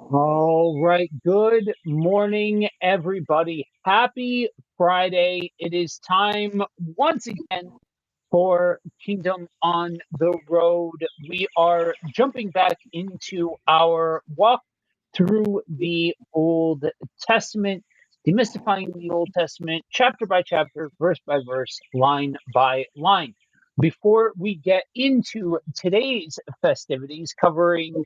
All right. Good morning, everybody. Happy Friday. It is time once again for Kingdom on the Road. We are jumping back into our walk through the Old Testament, demystifying the Old Testament, chapter by chapter, verse by verse, line by line. Before we get into today's festivities, covering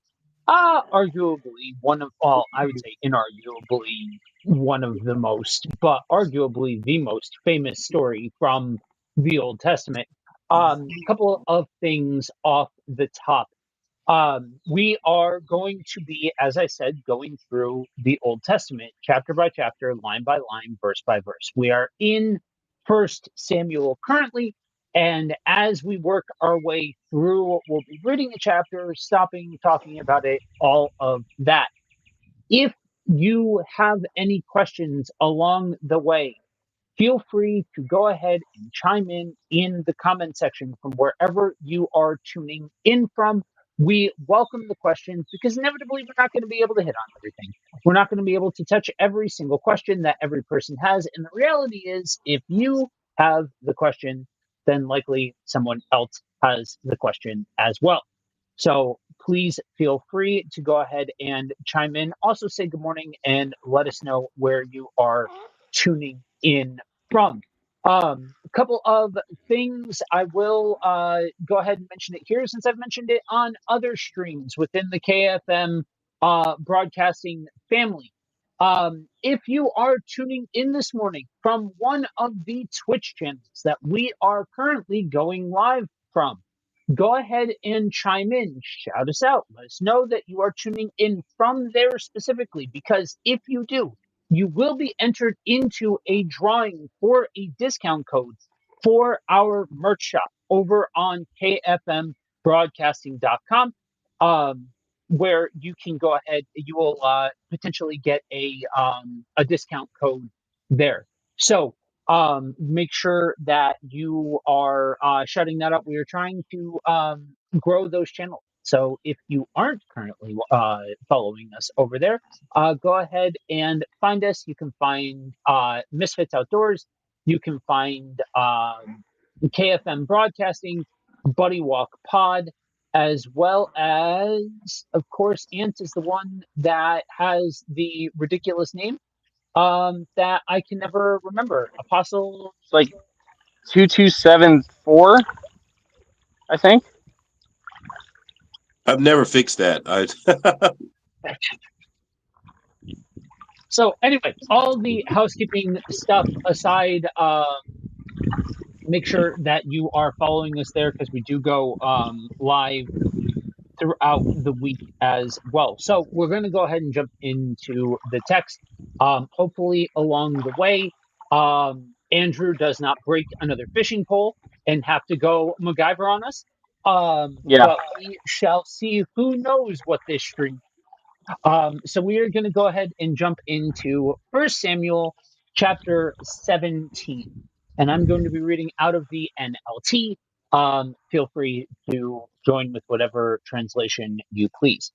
arguably one of, well, I would say inarguably one of the most, but arguably the most famous story from the Old Testament. Couple of things off the top. We are going to be, as I said, going through the Old Testament, chapter by chapter, line by line, verse by verse. We are in First Samuel currently, and as we work our way through, we'll be reading the chapter, stopping, talking about it, all of that. If you have any questions along the way, feel free to go ahead and chime in the comment section from wherever you are tuning in from. We welcome the questions because inevitably we're not going to be able to hit on everything. We're not going to be able to touch every single question that every person has. And the reality is, if you have the question, then likely someone else has the question as well. So please feel free to go ahead and chime in. Also, say good morning and let us know where you are tuning in from. A couple of things I will go ahead and mention it here since I've mentioned it on other streams within the KFM broadcasting family. If you are tuning in this morning from one of the Twitch channels that we are currently going live from, go ahead and chime in, shout us out, let us know that you are tuning in from there specifically, because if you do, you will be entered into a drawing for a discount code for our merch shop over on kfmbroadcasting.com, where you can go ahead, you will potentially get a discount code there. So make sure that you are shutting that up. We are trying to grow those channels. So if you aren't currently following us over there, go ahead and find us. You can find Misfits Outdoors. You can find KFM Broadcasting, Buddy Walk Pod, as well as, of course, Ant is the one that has the ridiculous name that I can never remember. Apostle. It's like 2274, I think. I've never fixed that. So anyway, all the housekeeping stuff aside, make sure that you are following us there because we do go live throughout the week as well. So we're going to go ahead and jump into the text. Hopefully along the way, Andrew does not break another fishing pole and have to go MacGyver on us. Yeah. But we shall see. Who knows what this stream. So we are going to go ahead and jump into First Samuel chapter 17. And I'm going to be reading out of the NLT. Feel free to join with whatever translation you please.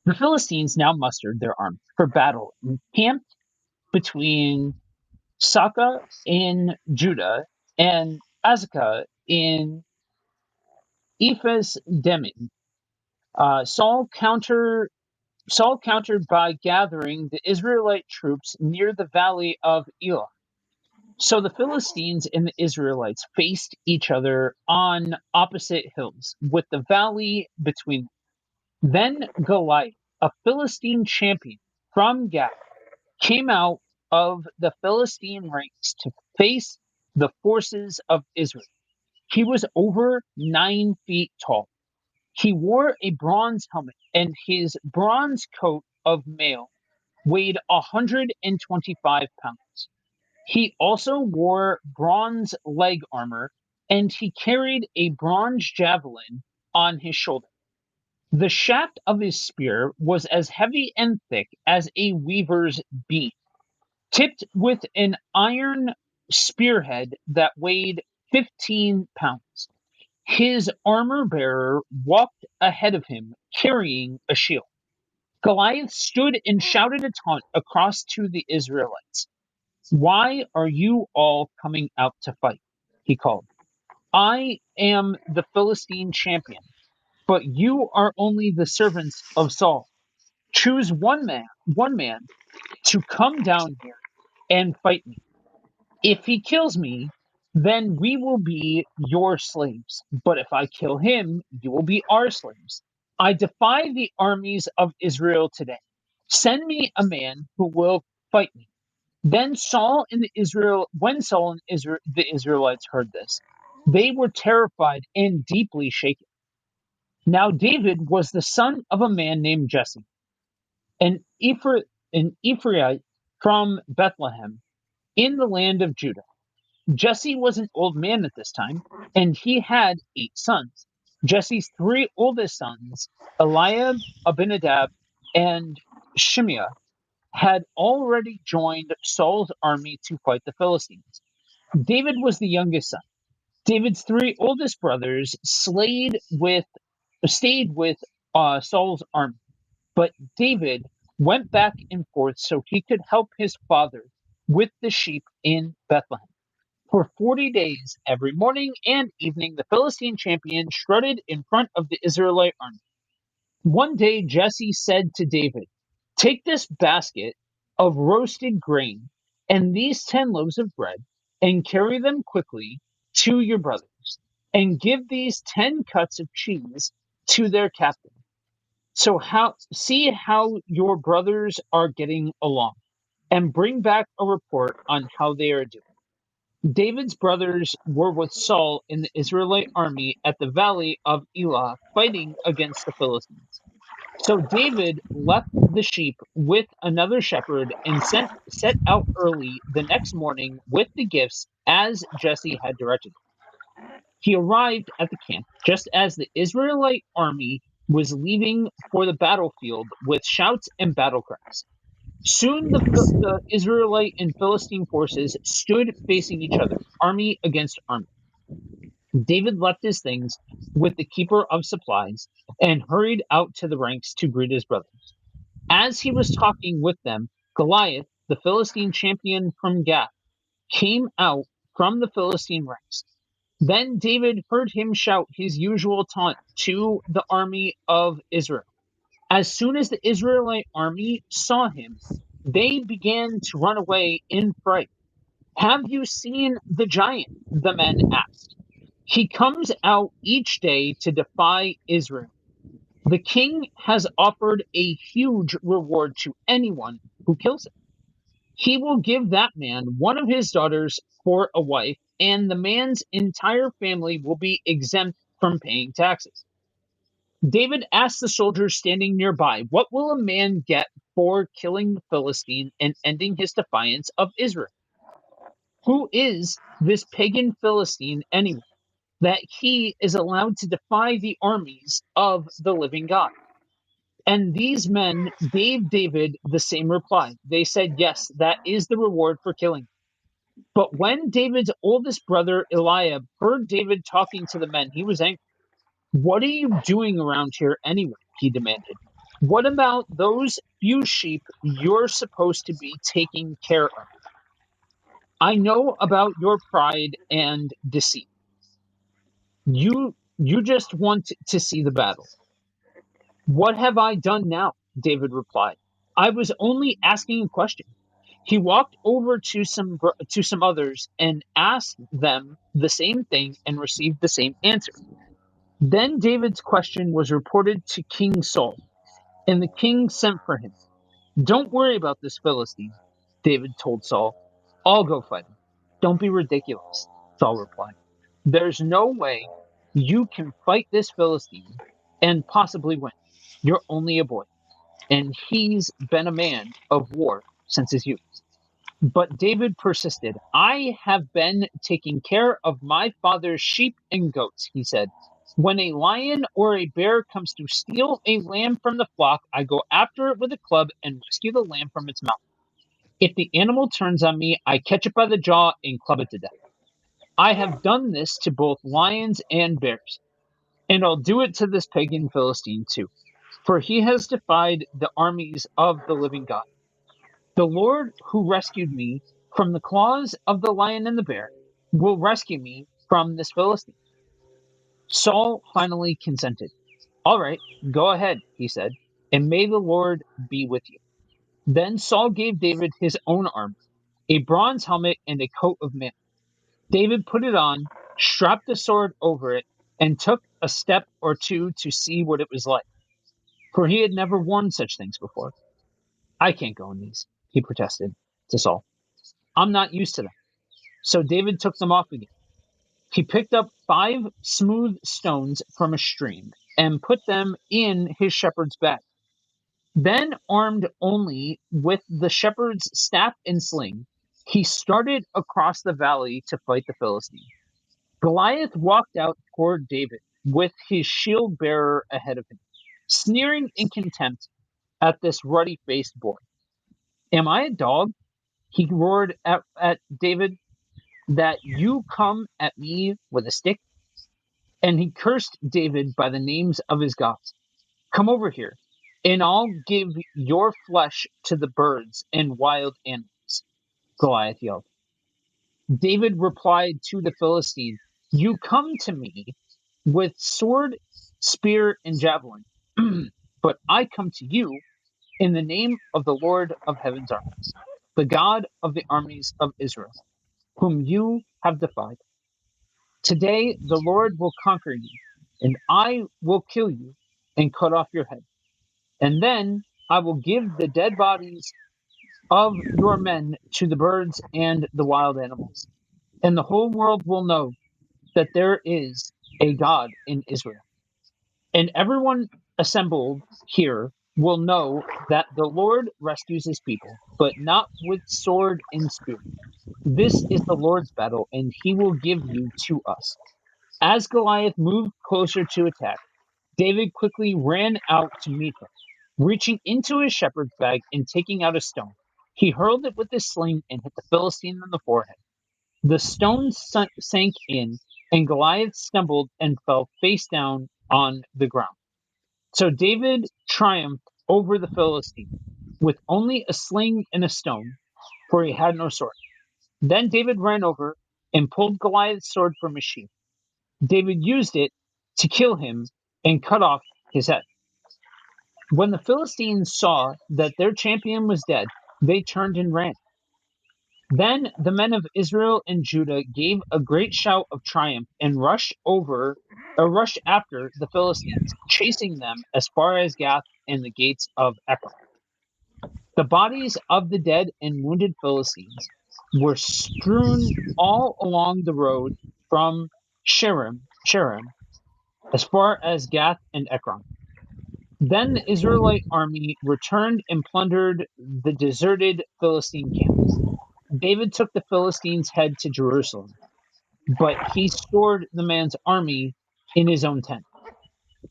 The Philistines now mustered their army for battle, encamped between Saka in Judah and Azekah in Ephes Demin. Saul countered by gathering the Israelite troops near the valley of Elah. So the Philistines and the Israelites faced each other on opposite hills, with the valley between them. Then Goliath, a Philistine champion from Gath, came out of the Philistine ranks to face the forces of Israel. He was over 9 feet tall. He wore a bronze helmet, and his bronze coat of mail weighed 125 pounds. He also wore bronze leg armor, and he carried a bronze javelin on his shoulder. The shaft of his spear was as heavy and thick as a weaver's beam, tipped with an iron spearhead that weighed 15 pounds. His armor bearer walked ahead of him carrying a shield. Goliath stood and shouted a taunt across to the Israelites. "Why are you all coming out to fight?" he called. "I am the Philistine champion, but you are only the servants of Saul. Choose one man to come down here and fight me. If he kills me, then we will be your slaves. But if I kill him, you will be our slaves. I defy the armies of Israel today. Send me a man who will fight me." Then when Saul and the Israelites heard this, they were terrified and deeply shaken. Now David was the son of a man named Jesse, an Ephraite from Bethlehem in the land of Judah. Jesse was an old man at this time, and he had 8 sons. Jesse's 3 oldest sons, Eliab, Abinadab, and Shimea, had already joined Saul's army to fight the Philistines. David was the youngest son. David's 3 oldest brothers stayed with Saul's army, but David went back and forth so he could help his father with the sheep in Bethlehem. For 40 days, every morning and evening, the Philistine champion strutted in front of the Israelite army. One day Jesse said to David, "Take this basket of roasted grain and these 10 loaves of bread and carry them quickly to your brothers, and give these 10 cuts of cheese to their captain. See how your brothers are getting along, and bring back a report on how they are doing." David's brothers were with Saul in the Israelite army at the valley of Elah, fighting against the Philistines. So David left the sheep with another shepherd and set out early the next morning with the gifts as Jesse had directed. He arrived at the camp just as the Israelite army was leaving for the battlefield with shouts and battle cries. Soon the Israelite and Philistine forces stood facing each other, army against army. David left his things with the keeper of supplies and hurried out to the ranks to greet his brothers. As he was talking with them, Goliath, the Philistine champion from Gath, came out from the Philistine ranks. Then David heard him shout his usual taunt to the army of Israel. As soon as the Israelite army saw him, they began to run away in fright. "Have you seen the giant?" the men asked. "He comes out each day to defy Israel. The king has offered a huge reward to anyone who kills him. He will give that man one of his daughters for a wife, and the man's entire family will be exempt from paying taxes." David asked the soldiers standing nearby, "What will a man get for killing the Philistine and ending his defiance of Israel? Who is this pagan Philistine anyway, that he is allowed to defy the armies of the living God?" And these men gave David the same reply. They said, "Yes, that is the reward for killing." But when David's oldest brother Eliab heard David talking to the men, he was angry. "What are you doing around here anyway?" he demanded. "What about those few sheep you're supposed to be taking care of? I know about your pride and deceit. You just want to see the battle." "What have I done now?" David replied. "I was only asking a question." He walked over to some others and asked them the same thing and received the same answer. Then David's question was reported to King Saul, and the king sent for him. "Don't worry about this Philistine," David told Saul. "I'll go fight him." "Don't be ridiculous," Saul replied. "There's no way you can fight this Philistine and possibly win. You're only a boy, and he's been a man of war since his youth." But David persisted. "I have been taking care of my father's sheep and goats," he said. "When a lion or a bear comes to steal a lamb from the flock, I go after it with a club and rescue the lamb from its mouth. If the animal turns on me, I catch it by the jaw and club it to death. I have done this to both lions and bears, and I'll do it to this pagan Philistine too." for he has defied the armies of the living God. The Lord who rescued me from the claws of the lion and the bear will rescue me from this Philistine. Saul finally consented. All right, go ahead, he said, and may the Lord be with you. Then Saul gave David his own armor, a bronze helmet and a coat of mail. David put it on, strapped the sword over it, and took a step or two to see what it was like, for he had never worn such things before. I can't go in these, he protested to Saul. I'm not used to them. So David took them off again. He picked up 5 smooth stones from a stream and put them in his shepherd's bag. Then, armed only with the shepherd's staff and sling, he started across the valley to fight the Philistine. Goliath walked out toward David with his shield bearer ahead of him, sneering in contempt at this ruddy faced boy. Am I a dog? He roared at David, that you come at me with a stick? And he cursed David by the names of his gods. Come over here, and I'll give your flesh to the birds and wild animals, Goliath yelled. David replied to the Philistine, you come to me with sword, spear, and javelin, but I come to you in the name of the Lord of heaven's armies, the God of the armies of Israel, whom you have defied. Today the Lord will conquer you, and I will kill you and cut off your head. And then I will give the dead bodies of your men to the birds and the wild animals. And the whole world will know that there is a God in Israel. And everyone assembled here will know that the Lord rescues his people, but not with sword and spear. This is the Lord's battle, and he will give you to us. As Goliath moved closer to attack, David quickly ran out to meet him. Reaching into his shepherd's bag and taking out a stone, he hurled it with his sling and hit the Philistine on the forehead. The stone sank in, and Goliath stumbled and fell face down on the ground. So David triumphed over the Philistine with only a sling and a stone, for he had no sword. Then David ran over and pulled Goliath's sword from his sheath. David used it to kill him and cut off his head. When the Philistines saw that their champion was dead, they turned and ran. Then the men of Israel and Judah gave a great shout of triumph and rushed after the Philistines, chasing them as far as Gath and the gates of Ekron. The bodies of the dead and wounded Philistines were strewn all along the road from Sharon, as far as Gath and Ekron. Then the Israelite army returned and plundered the deserted Philistine camp. David took the Philistines' head to Jerusalem, but he stored the man's army in his own tent.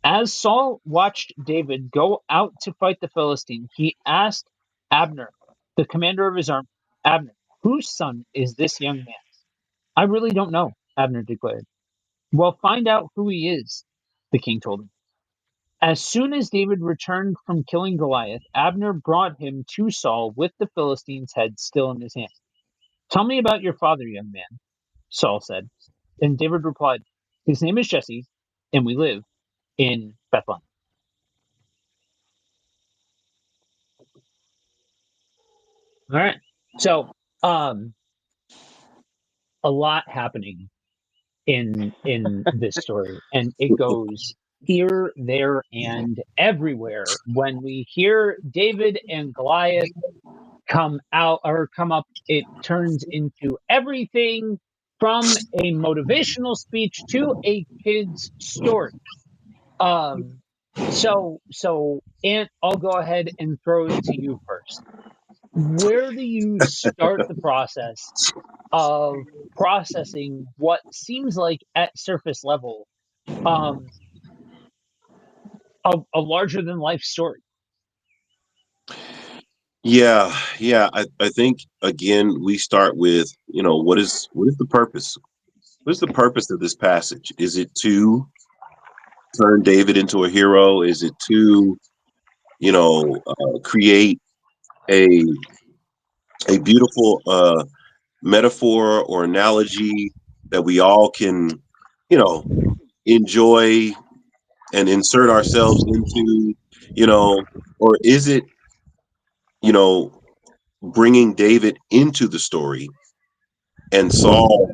As Saul watched David go out to fight the Philistine, he asked Abner, the commander of his army, Abner, whose son is this young man? I really don't know, Abner declared. Well, find out who he is, the king told him. As soon as David returned from killing Goliath, Abner brought him to Saul with the Philistine's head still in his hand. Tell me about your father, young man, Saul said. And David replied, his name is Jesse, and we live in Bethlehem. All right. So, a lot happening in this story, and it goes here, there, and everywhere. When we hear David and Goliath come up, it turns into everything from a motivational speech to a kid's story. So Ant, I'll go ahead and throw it to you first. Where do you start the process of processing what seems like at surface level um a larger than life story? Yeah. I think again we start with, what is the purpose? What is the purpose of this passage? Is it to turn David into a hero? Is it to create a beautiful metaphor or analogy that we all can, you know, enjoy and insert ourselves into, or is it, you know, bringing David into the story and Saul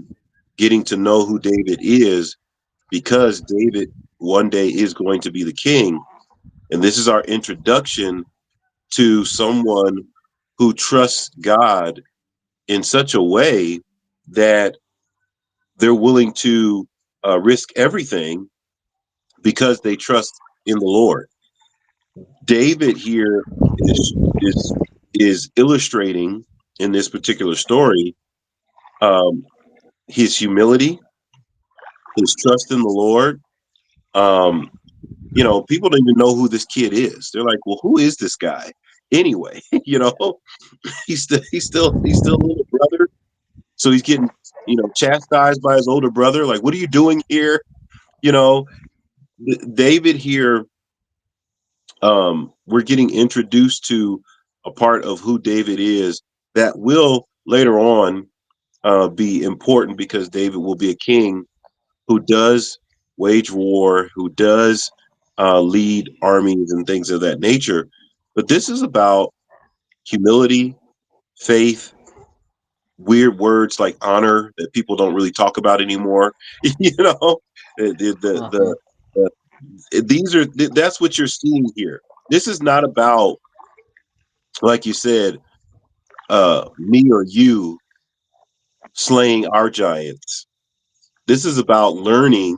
getting to know who David is because David one day is going to be the king. And this is our introduction to someone who trusts God in such a way that they're willing to risk everything because they trust in the Lord. David here is is is illustrating in this particular story um, his humility, his trust in the Lord. Um, People don't even know who this kid is. They're like, "Well, who is this guy anyway?" He's still a little brother, so he's getting chastised by his older brother. Like, what are you doing here? You know, David here. We're getting introduced to a part of who David is that will later on be important because David will be a king who does wage war, who does lead armies and things of that nature. But this is about humility, faith, weird words like honor that people don't really talk about anymore. The, the, the, these are that's what you're seeing here. This is not about, like you said, me or you slaying our giants. This is about learning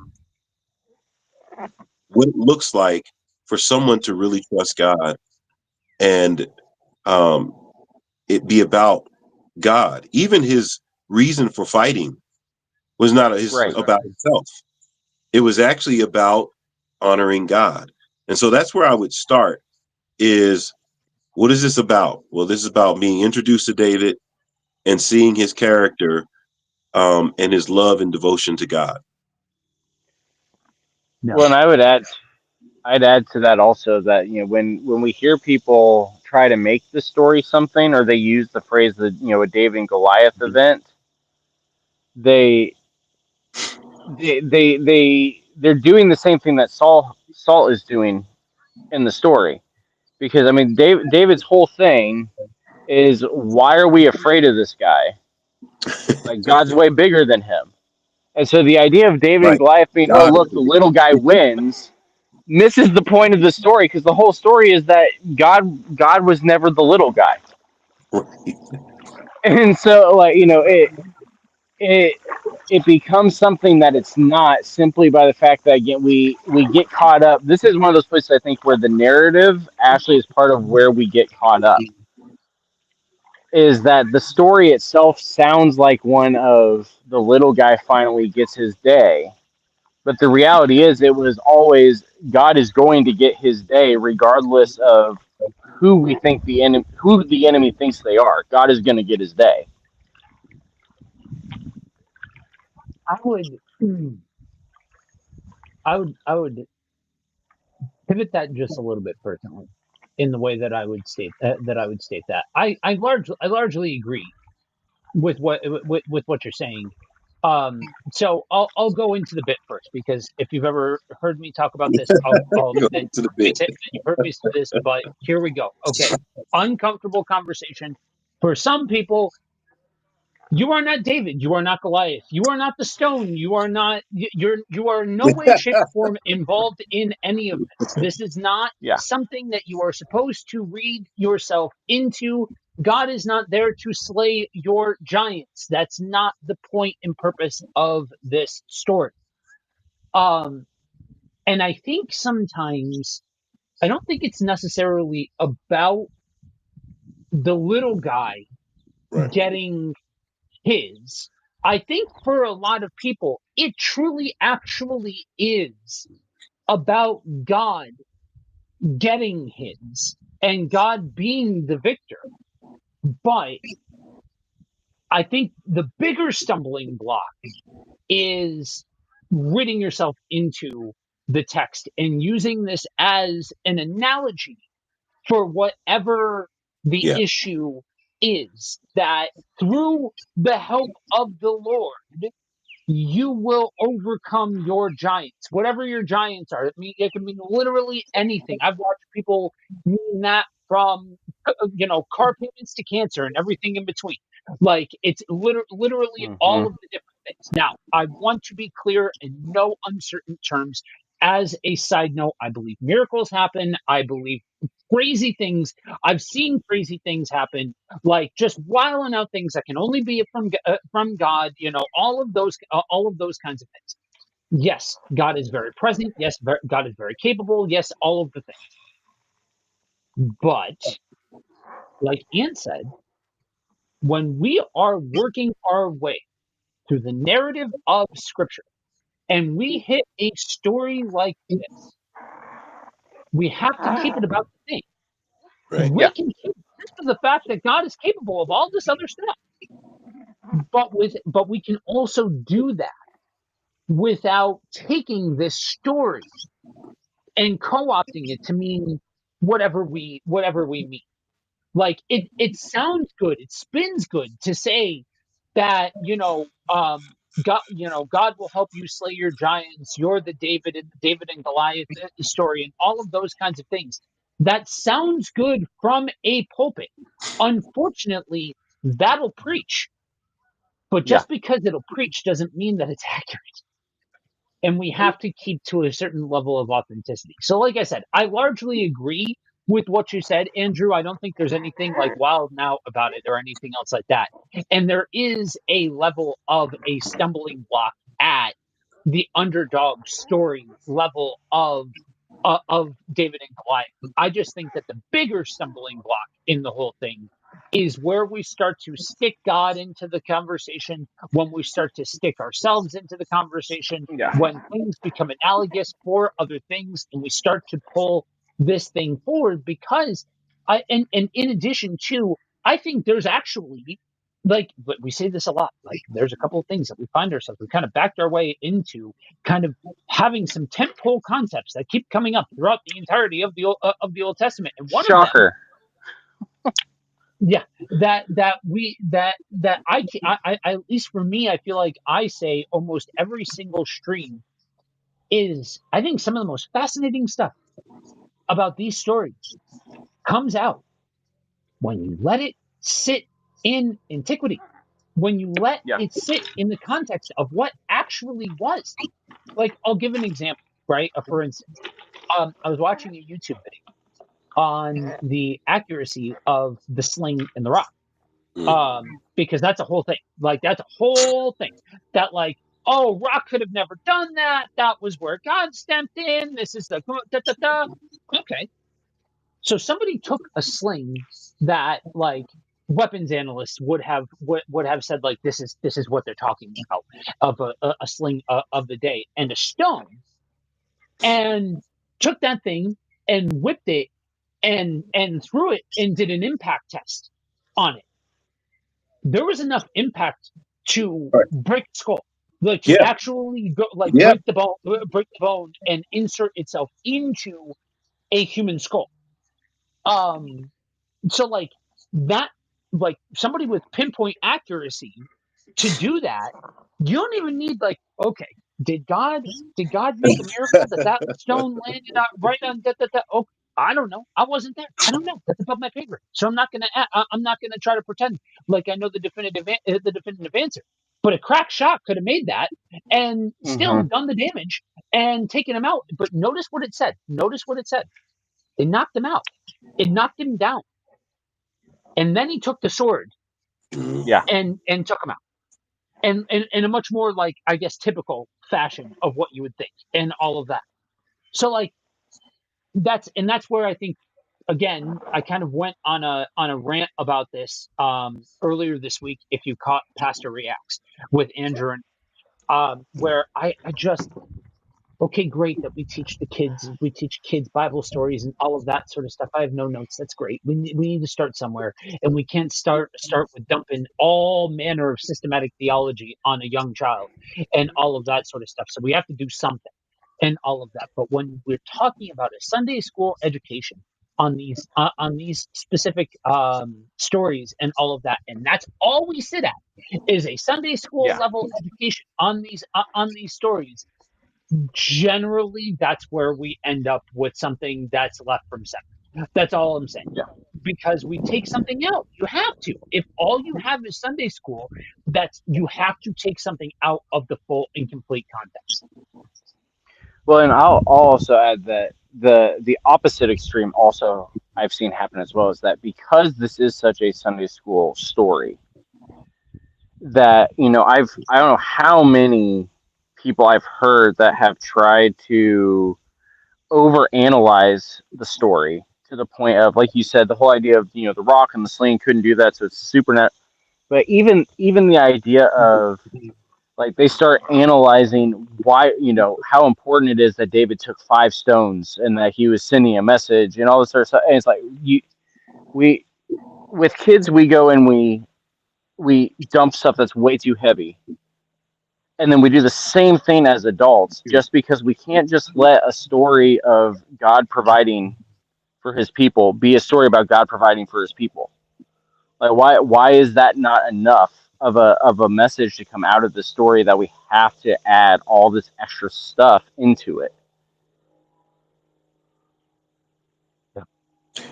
what it looks like for someone to really trust God and um, it be about God. Even his reason for fighting was not Right. about himself. It was actually about honoring God. And so that's where I would start is, what is this about? Well, this is about being introduced to David and seeing his character and his love and devotion to God. No. Well, and I'd add to that also that when we hear people try to make the story something, or they use the phrase that a David and Goliath event, they they're doing the same thing that Saul is doing in the story, because I mean David's whole thing is, why are we afraid of this guy? Like, God's way bigger than him. And so the idea of David and Right. Goliath being, oh God look, the little guy wins, misses the point of the story, because the whole story is that God was never the little guy. And so, like, it it becomes something that it's not, simply by the fact that, again, we get caught up. This is one of those places, I think, where the narrative actually is part of where we get caught up, is that the story itself sounds like one of the little guy finally gets his day. But the reality is, it was always, God is going to get his day regardless of who the enemy thinks they are. God is going to get his day. I would, I would pivot that just a little bit personally in the way that I would state that. I largely agree with what you're saying. So I'll go into the bit first, because if you've ever heard me talk about this, go then to the bit. you've heard me say this. But here we go. Okay, uncomfortable conversation for some people. You are not David. You are not Goliath. You are not the stone. You are not. You are in no way, shape, or form involved in any of this. This is not Yeah. something that you are supposed to read yourself into. God is not there to slay your giants. That's not the point and purpose of this story. Um, and I think sometimes I don't think it's necessarily about the little guy Right. getting his. I think for a lot of people, it truly actually is about God getting his and God being the victor. But I think the bigger stumbling block is ridding yourself into the text and using this as an analogy for whatever the Yeah. issue is, that through the help of the Lord, you will overcome your giants, whatever your giants are. It can mean literally anything. I've watched people mean that from, car payments to cancer and everything in between. Like, it's literally all Hmm. of the different things. Now, I want to be clear in no uncertain terms. As a side note, I believe miracles happen. I believe crazy things. I've seen crazy things happen, like just wilding out things that can only be from God. All of those kinds of things. Yes, God is very present. Yes, God is very capable. Yes, all of the things. But like Ian said, when we are working our way through the narrative of Scripture and we hit a story like this, we have to keep it about the thing. Right. Yeah. We can keep this to the fact that God is capable of all this other stuff, but we can also do that without taking this story and co-opting it to mean whatever we mean. Like, it sounds good, it spins good to say that, God will help you slay your giants. You're the David and Goliath story, and all of those kinds of things. That sounds good from a pulpit. Unfortunately, that'll preach, but Yeah. just because it'll preach doesn't mean that it's accurate. And we have to keep to a certain level of authenticity. So, like I said, I largely agree with what you said, Andrew. I don't think there's anything like wild now about it or anything else like that. And there is a level of a stumbling block at the underdog story level of David and Goliath. I just think that the bigger stumbling block in the whole thing is where we start to stick God into the conversation, when we start to stick ourselves into the conversation, Yeah. when things become analogous for other things, and we start to pull this thing forward. Because and in addition to, I think there's actually, like, but we say this a lot, like, there's a couple of things that we find ourselves, we kind of backed our way into kind of having some tentpole concepts that keep coming up throughout the entirety of the Old Testament, and one of them, Shocker. yeah, that at least for me, I feel like I say almost every single stream is, I think some of the most fascinating stuff about these stories comes out when you let it sit in antiquity, when you let Yeah. it sit in the context of what actually was. Like, I'll give an example, right? For instance, I was watching a YouTube video on the accuracy of the sling and the rock. Mm. Because that's a whole thing. Like, that's a whole thing. That, like, oh, Rock could have never done that. That was where God stepped in. This is the da da da. Okay, so somebody took a sling that, like, weapons analysts would have said, like, this is what they're talking about, of a sling of the day, and a stone, and took that thing and whipped it and threw it and did an impact test on it. There was enough impact to Right. break the skull, like to Yeah. actually go, like, Yeah. break the bone and insert itself into a human skull. Um, so, like, that, like, somebody with pinpoint accuracy to do that, you don't even need, like, okay, did God did God make a miracle that that stone landed out right on that? Oh, I don't know. I wasn't there. I don't know. That's above my pay grade. So I'm not gonna try to pretend like I know the definitive answer. But a crack shot could have made that and still Hmm. done the damage and taken him out. But notice what it said. Notice what it said. It knocked him out. It knocked him down. And then he took the sword Mm. Yeah. and took him out. And in a much more, like, I guess, typical fashion of what you would think, and all of that. So, like, that's where I think, again, I kind of went on a rant about this earlier this week, if you caught Pastor Reacts with Andrew, and where I just, okay, great that we teach kids Bible stories and all of that sort of stuff. I have no notes. That's great. We need to start somewhere, and we can't start with dumping all manner of systematic theology on a young child and all of that sort of stuff. So we have to do something and all of that. But when we're talking about a Sunday school education, on these specific stories and all of that, and that's all we sit at is a Sunday school Yeah. level education on these stories. Generally, that's where we end up with something that's left from center. That's all I'm saying. Yeah. Because we take something out. You have to. If all you have is Sunday school, that's you have to take something out of the full and complete context. Well, and I'll also add that the opposite extreme also I've seen happen as well is that because this is such a Sunday school story, that I don't know how many people I've heard that have tried to overanalyze the story to the point of, like you said, the whole idea of the rock and the sling couldn't do that, so it's supernatural. But even the idea of, like, they start analyzing why, how important it is that David took 5 stones and that he was sending a message and all this sort of stuff. And it's like, we with kids, we go and we dump stuff that's way too heavy, and then we do the same thing as adults, just because we can't just let a story of God providing for his people be a story about God providing for his people. Like, why is that not enough of a message to come out of the story that we have to add all this extra stuff into it?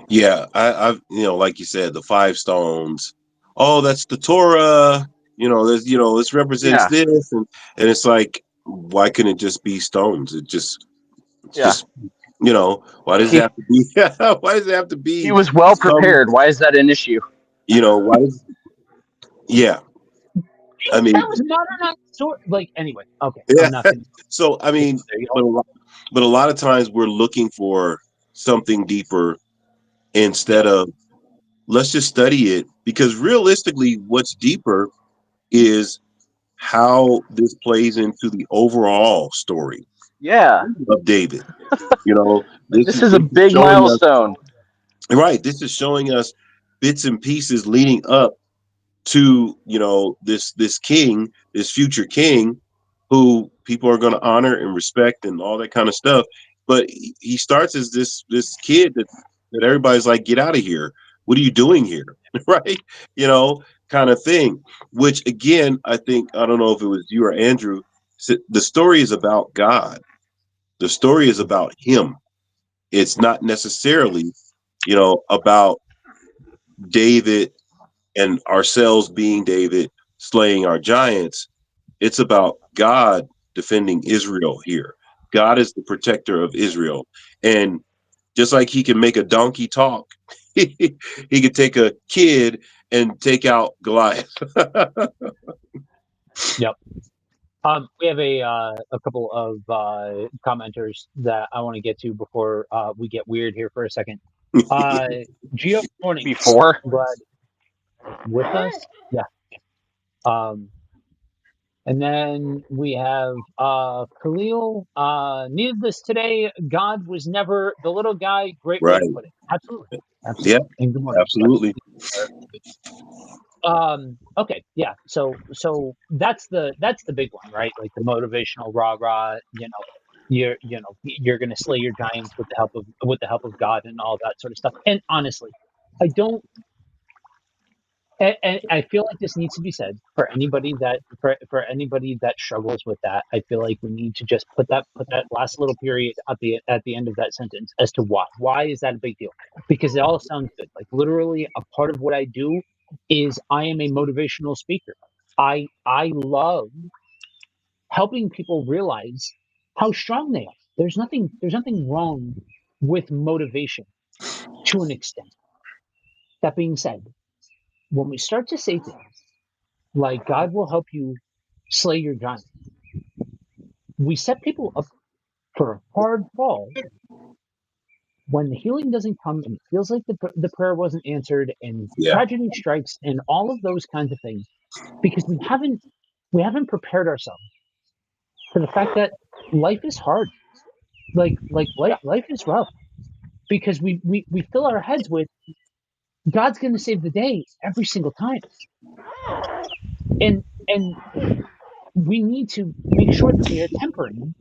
Yeah, I've like you said, the 5 stones. Oh, that's the Torah. This represents Yeah, this, and it's like, why couldn't it just be stones? It's yeah. just why does it He have to be? Why does it have to he be was well some? prepared. Why is that an issue? Why does? Yeah, I That mean, was modernized sort. Like anyway, okay, yeah. I'm not gonna. So I mean, There you but go. a lot of times we're looking for something deeper instead of, let's just study it, because realistically, what's deeper is how this plays into the overall story Yeah, of David. like, This this is is a this is big showing us, milestone. right. This is showing us bits and pieces leading up to this king, this future king, who people are going to honor and respect and all that kind of stuff. But he starts as this kid that everybody's like, get out of here. What are you doing here? Right? Kind of thing. Which again, I think, I don't know if it was you or Andrew, the story is about God. The story is about him. It's not necessarily, about David and ourselves being David slaying our giants. It's about God defending Israel here. God is the protector of Israel. And just like he can make a donkey talk, he could take a kid and take out Goliath. Yep. We have a couple of commenters that I want to get to before we get weird here for a second. Geo, morning. Before, Glad with us. Yeah. Um, and then we have Khalil. Needed this today. God was never the little guy. Great way Right. to put it. Absolutely. Yeah, Absolutely. And good morning. absolutely. Okay, yeah. So that's the big one, right? Like the motivational rah rah, you're gonna slay your giants with the help of God and all that sort of stuff. And honestly, I don't and I feel like this needs to be said for anybody that struggles with that. I feel like we need to just put that last little period at the end of that sentence as to why. Why is that a big deal? Because it all sounds good. Like literally, a part of what I do is I am a motivational speaker. I love helping people realize how strong they are. There's nothing wrong with motivation to an extent. That being said, when we start to say things like God will help you slay your giant, we set people up for a hard fall when the healing doesn't come and it feels like the prayer wasn't answered and Yeah. tragedy strikes and all of those kinds of things because we haven't prepared ourselves for the fact that life is hard. yeah, Life is rough because we fill our heads with God's going to save the day every single time. And we need to make sure that we are tempering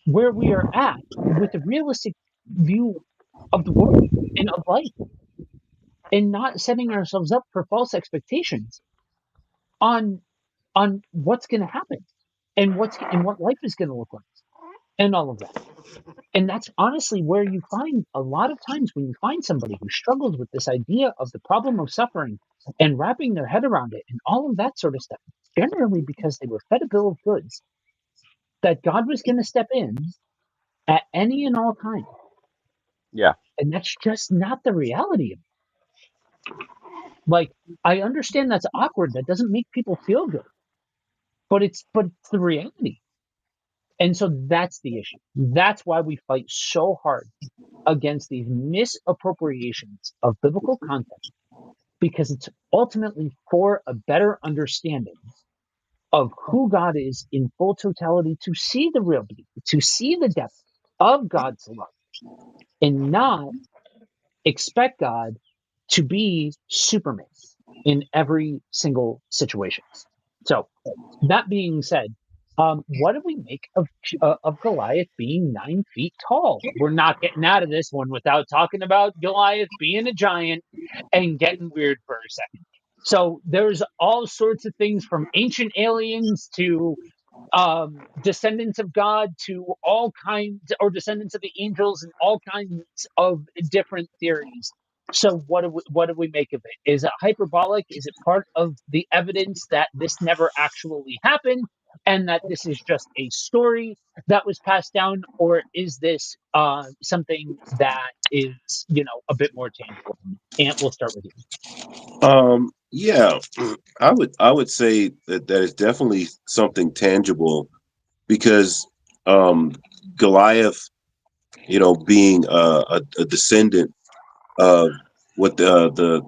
where we are at with a realistic view of the world and of life, and not setting ourselves up for false expectations on what's going to happen and what life is going to look like and all of that. And that's honestly where you find a lot of times when you find somebody who struggles with this idea of the problem of suffering and wrapping their head around it and all of that sort of stuff, generally because they were fed a bill of goods that God was going to step in at any and all time. Yeah. And that's just not the reality of it. Like, I understand that's awkward. That doesn't make people feel good, but it's the reality. And so that's the issue. That's why we fight so hard against these misappropriations of biblical content, because it's ultimately for a better understanding of who God is in full totality, to see the real beauty, to see the depth of God's love, and not expect God to be Superman in every single situation. So, that being said, what do we make of Goliath being 9 feet tall? We're not getting out of this one without talking about Goliath being a giant and getting weird for a second. So there's all sorts of things from ancient aliens to descendants of God to all kinds, or descendants of the angels, and all kinds of different theories. So what do we make of it? Is it hyperbolic? Is it part of the evidence that this never actually happened and that this is just a story that was passed down, or is this something that is, a bit more tangible? And we'll start with you. Yeah, I would say that is definitely something tangible because um, Goliath, being a descendant of what the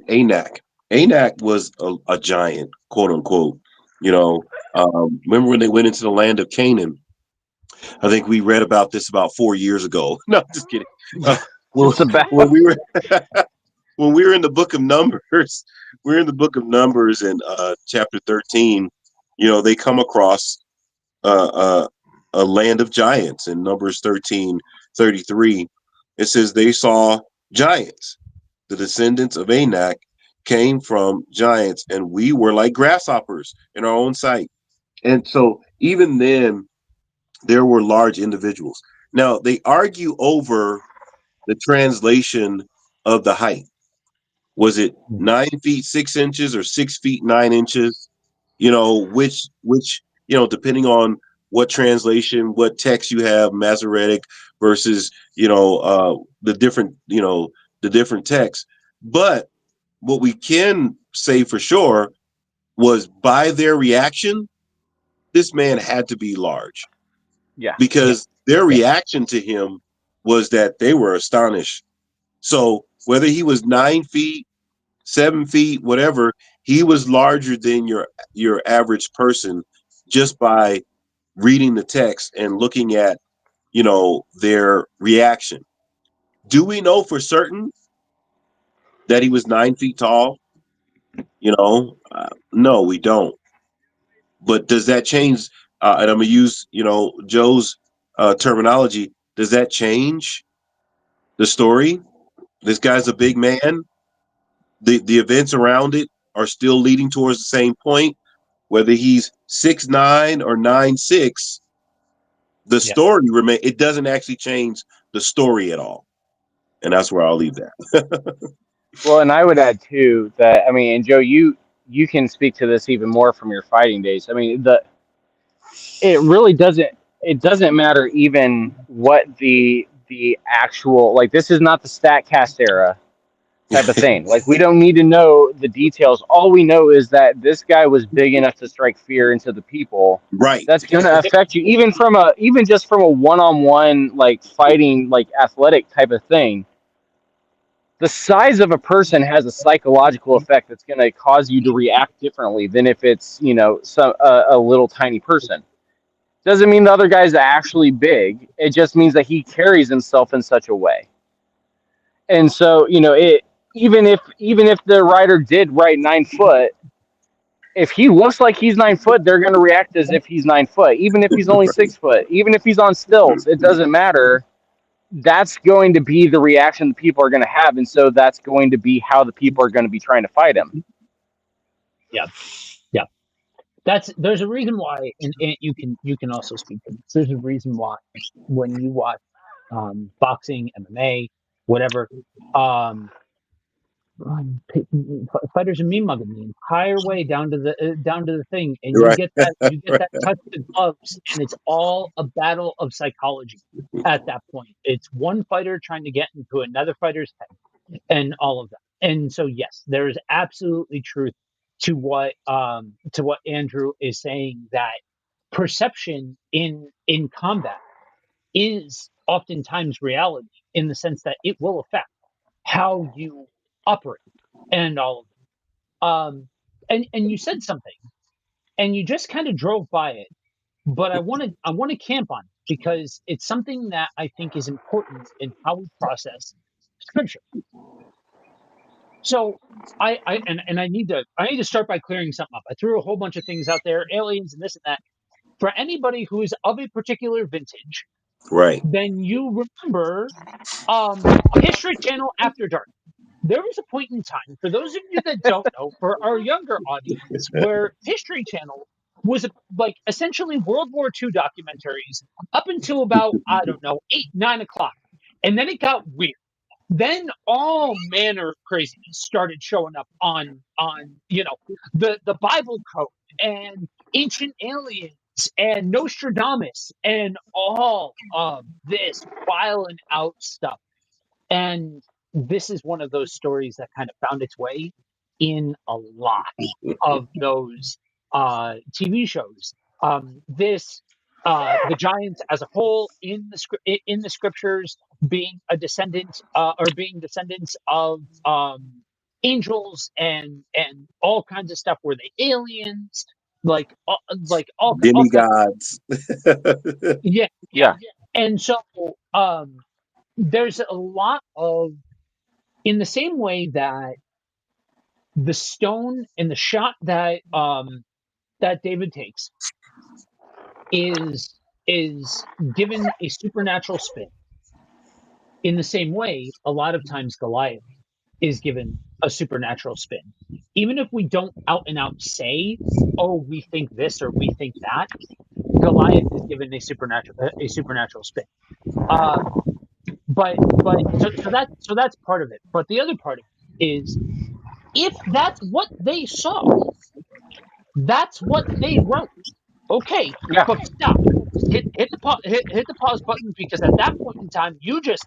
Anak. Anak was a giant, quote unquote. Remember when they went into the land of Canaan? I think we read about this about 4 years ago. No, just kidding. When, Just about. when we were when we were in the book of Numbers, we're in the book of Numbers in chapter 13. They come across uh, uh, a land of giants in Numbers 13:33. It says they saw giants. The descendants of Anak came from giants, and we were like grasshoppers in our own sight. And so even then, there were large individuals. Now they argue over the translation of the height. Was it 9 feet 6 inches or 6 feet 9 inches? Which depending on what translation, what text you have, Masoretic versus the different texts. But what we can say for sure was by their reaction, this man had to be large Yeah. Yeah, because their yeah, reaction to him was that they were astonished. So whether he was 9 feet, 7 feet, whatever, he was larger than your average person just by reading the text and looking at their reaction. Do we know for certain that he was 9 feet tall? No, we don't. But does that change? And I'm gonna use Joe's terminology. Does that change the story? This guy's a big man. The events around it are still leading towards the same point. Whether he's 6'9" or 9'6", the yeah. story remain. It doesn't actually change the story at all, and that's where I'll leave that. Well, and I would add too that, I mean, and Joe, you can speak to this even more from your fighting days. I mean, it really doesn't, it doesn't matter even what the actual, like, this is not the StatCast era type of thing. Like, we don't need to know the details. All we know is that this guy was big enough to strike fear into the people. Right. That's going to affect you even just from a one-on-one, like, fighting, like, athletic type of thing. The size of a person has a psychological effect that's going to cause you to react differently than if it's, a little tiny person. Doesn't mean the other guy's actually big. It just means that he carries himself in such a way. And so, it, even if the writer did write 9 foot, if he looks like he's 9 foot, they're going to react as if he's 9 foot. Even if he's only 6 foot, even if he's on stilts, it doesn't matter. that's going to be the reaction that people are going to have, and so that's going to be how the people are going to be trying to fight him. Yeah, yeah. There's a reason why, and you can also speak to this. There's a reason why when you watch boxing, MMA, whatever, um, fighters are mean mugging the entire way down to the thing, and Right. you get that touch of gloves, and it's all a battle of psychology. At that point, it's one fighter trying to get into another fighter's head, and all of that. And so, yes, there is absolutely truth to what Andrew is saying, that perception in combat is oftentimes reality, in the sense that it will affect how you operate and all of it. And you said something, and you just kind of drove by it, but I want to camp on it, because it's something that I think is important in how we process scripture. So I need to start by clearing something up. I threw a whole bunch of things out there, aliens and this and that. For anybody who is of a particular vintage, Right. then you remember History Channel After Dark. There was a point in time, for those of you that don't know, for our younger audience, where History Channel was like essentially World War II documentaries up until about, I don't know, 8, 9 o'clock. And then it got weird. Then all manner of craziness started showing up on the Bible code and ancient aliens and Nostradamus and all of this wild out stuff. And this is one of those stories that kind of found its way in a lot of those TV shows. This the giants as a whole in the scriptures being a descendant or being descendants of angels and all kinds of stuff. Were they aliens? Like all kinds. Demigods. Yeah, yeah. Yeah, And so there's a lot of, in the same way that the stone and the shot that David takes is given a supernatural spin. In the same way, a lot of times Goliath is given a supernatural spin. Even if we don't out and out say, "Oh, we think this or we think that," Goliath is given a supernatural spin. Um, but that's part of it. But the other part of it is, if that's what they saw, that's what they wrote. Okay, yeah, but stop. Hit the pause button, because at that point in time, you just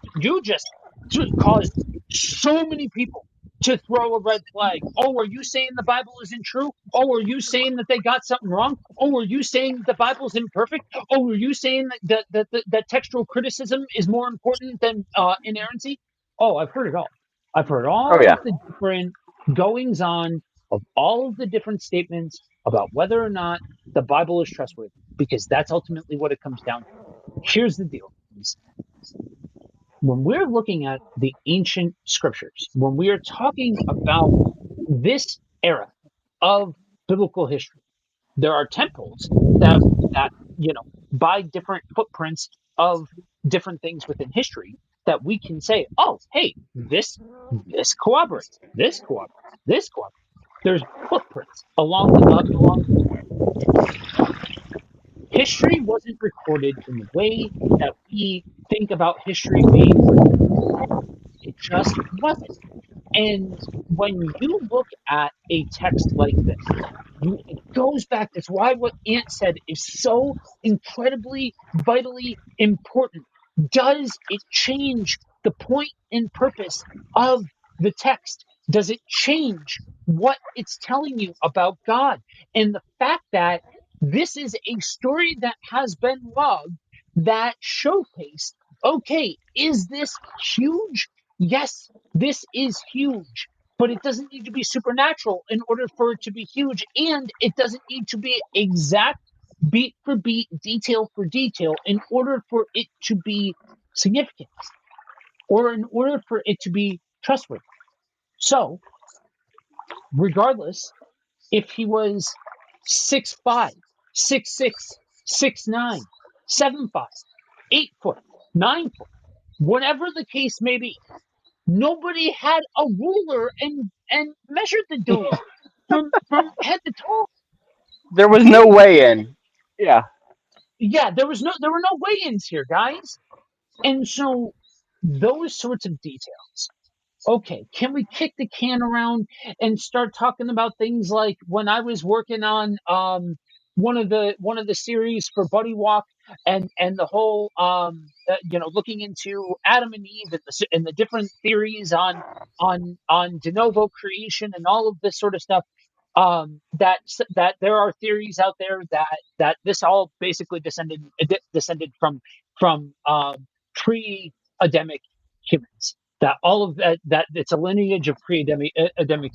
caused so many people to throw a red flag. Oh, are you saying the Bible isn't true? Oh, are you saying that they got something wrong? Oh, are you saying that the Bible's imperfect? Oh, are you saying that textual criticism is more important than inerrancy? Oh, I've heard it all. I've heard oh all yeah, of the different goings on of all of the different statements about whether or not the Bible is trustworthy, because that's ultimately what it comes down to. Here's the deal. When we're looking at the ancient scriptures, when we are talking about this era of biblical history, there are temples that by different footprints of different things within history, that we can say, oh, hey, this corroborates, this corroborates, this corroborates. There's footprints along this way. History wasn't recorded in the way that we think about history being recorded. It just wasn't. And when you look at a text like this, it goes back. That's why what Ant said is so incredibly, vitally important. Does it change the point and purpose of the text? Does it change what it's telling you about God? And the fact that this is a story that has been logged, that showcased, okay, is this huge? Yes, this is huge, but it doesn't need to be supernatural in order for it to be huge, and it doesn't need to be exact, beat for beat, detail for detail, in order for it to be significant, or in order for it to be trustworthy. So, regardless, if he was 6'5", 6'6", 6'9", 7'5", 8 foot, 9 foot, whatever the case may be, nobody had a ruler and measured the dude from head to toe. There was no Dude, way in. Yeah. yeah, there were no weigh-ins here, guys. And so those sorts of details. Okay, can we kick the can around and start talking about things like when I was working on one of the series for Buddy Walk and the whole looking into Adam and Eve and the different theories on de novo creation and all of this sort of stuff. That there are theories out there that this all basically descended from pre-Adamic humans, that all of that it's a lineage of pre-Adamic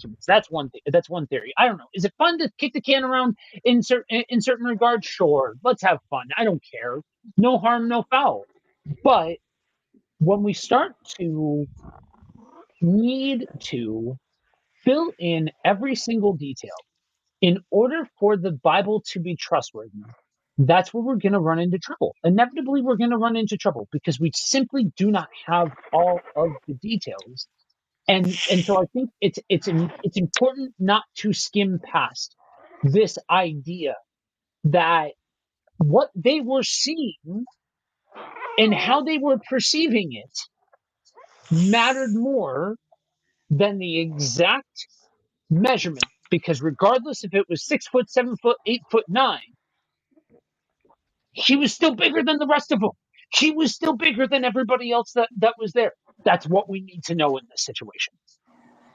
humans. That's one thing. That's one theory. I don't know. Is it fun to kick the can around in certain regards? Sure, let's have fun. I don't care. No harm, no foul. But when we start to need to fill in every single detail in order for the Bible to be trustworthy, that's where we're going to run into trouble. Inevitably, we're going to run into trouble because we simply do not have all of the details. And so I think it's important not to skim past this idea that what they were seeing and how they were perceiving it mattered more than the exact measurement. Because regardless if it was 6 foot, 7 foot, 8 foot, 9, he was still bigger than the rest of them. He was still bigger than everybody else that was there. That's what we need to know in this situation.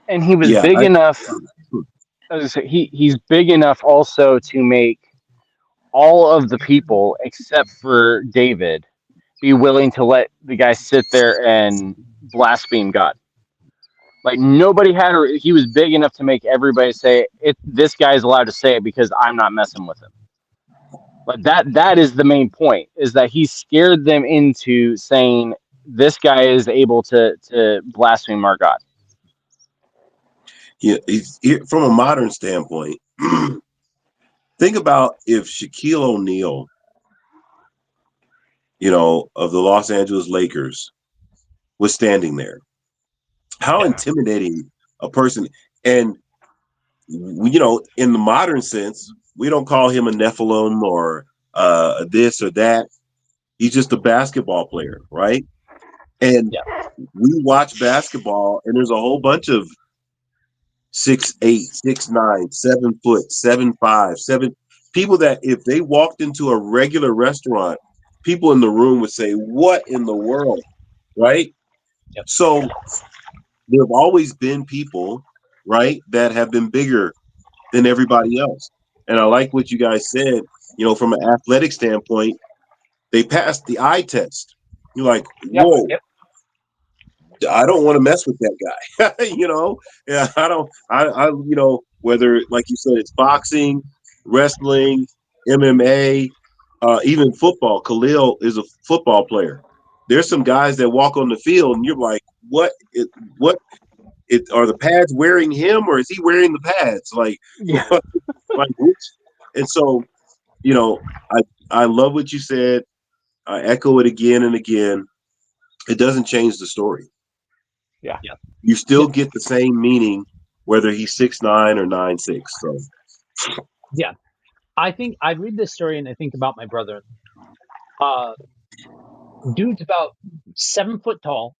And he was Yeah, big enough. I was gonna say, he's big enough also to make all of the people except for David be willing to let the guy sit there and blaspheme God. Like nobody had, he was big enough to make everybody say it. This guy's allowed to say it because I'm not messing with him. Like that is the main point, is that he scared them into saying this guy is able to blaspheme our God. yeah. From a modern standpoint, think about if Shaquille O'Neal, of the Los Angeles Lakers, was standing there. How intimidating a person. And in the modern sense, we don't call him a Nephilim or this or that. He's just a basketball player, right? And Yeah. we watch basketball, and there's a whole bunch of 6'8", 6'9", 7 foot, 7'5", 7 people that if they walked into a regular restaurant, people in the room would say, "What in the world?" Right? Yep. So there have always been people, right, that have been bigger than everybody else. And I like what you guys said. From an athletic standpoint, they passed the eye test. You're like, Yep. whoa, Yep. I don't want to mess with that guy. Yeah, I don't. Whether like you said, it's boxing, wrestling, MMA, even football. Khalil is a football player. There's some guys that walk on the field, and you're like, what? What? Are the pads wearing him, or is he wearing the pads? Like, Yeah. like which? And so, you know, I I love what you said. I echo it again and again. It doesn't change the story. Yeah. Yep. You still Yep. get the same meaning whether he's 6'9" or 9'6". So Yeah. I think I read this story and I think about my brother. Uh, Dude's about 7 foot tall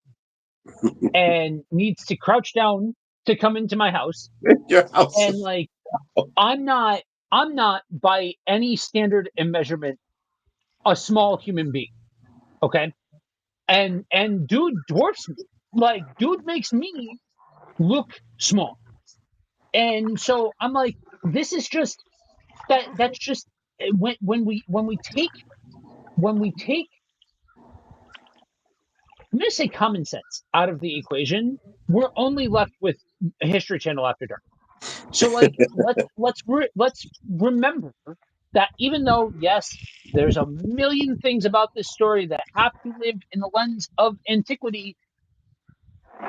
and needs to crouch down to come into my house. your house. And like, I'm not, I'm not by any standard and measurement a small human being. Okay. And dude dwarfs me. Like, dude makes me look small. And so I'm like, this is just that's just when we take I'm going to say common sense out of the equation, we're only left with a History Channel After Dark. So like let's remember that even though yes, there's a million things about this story that have to live in the lens of antiquity,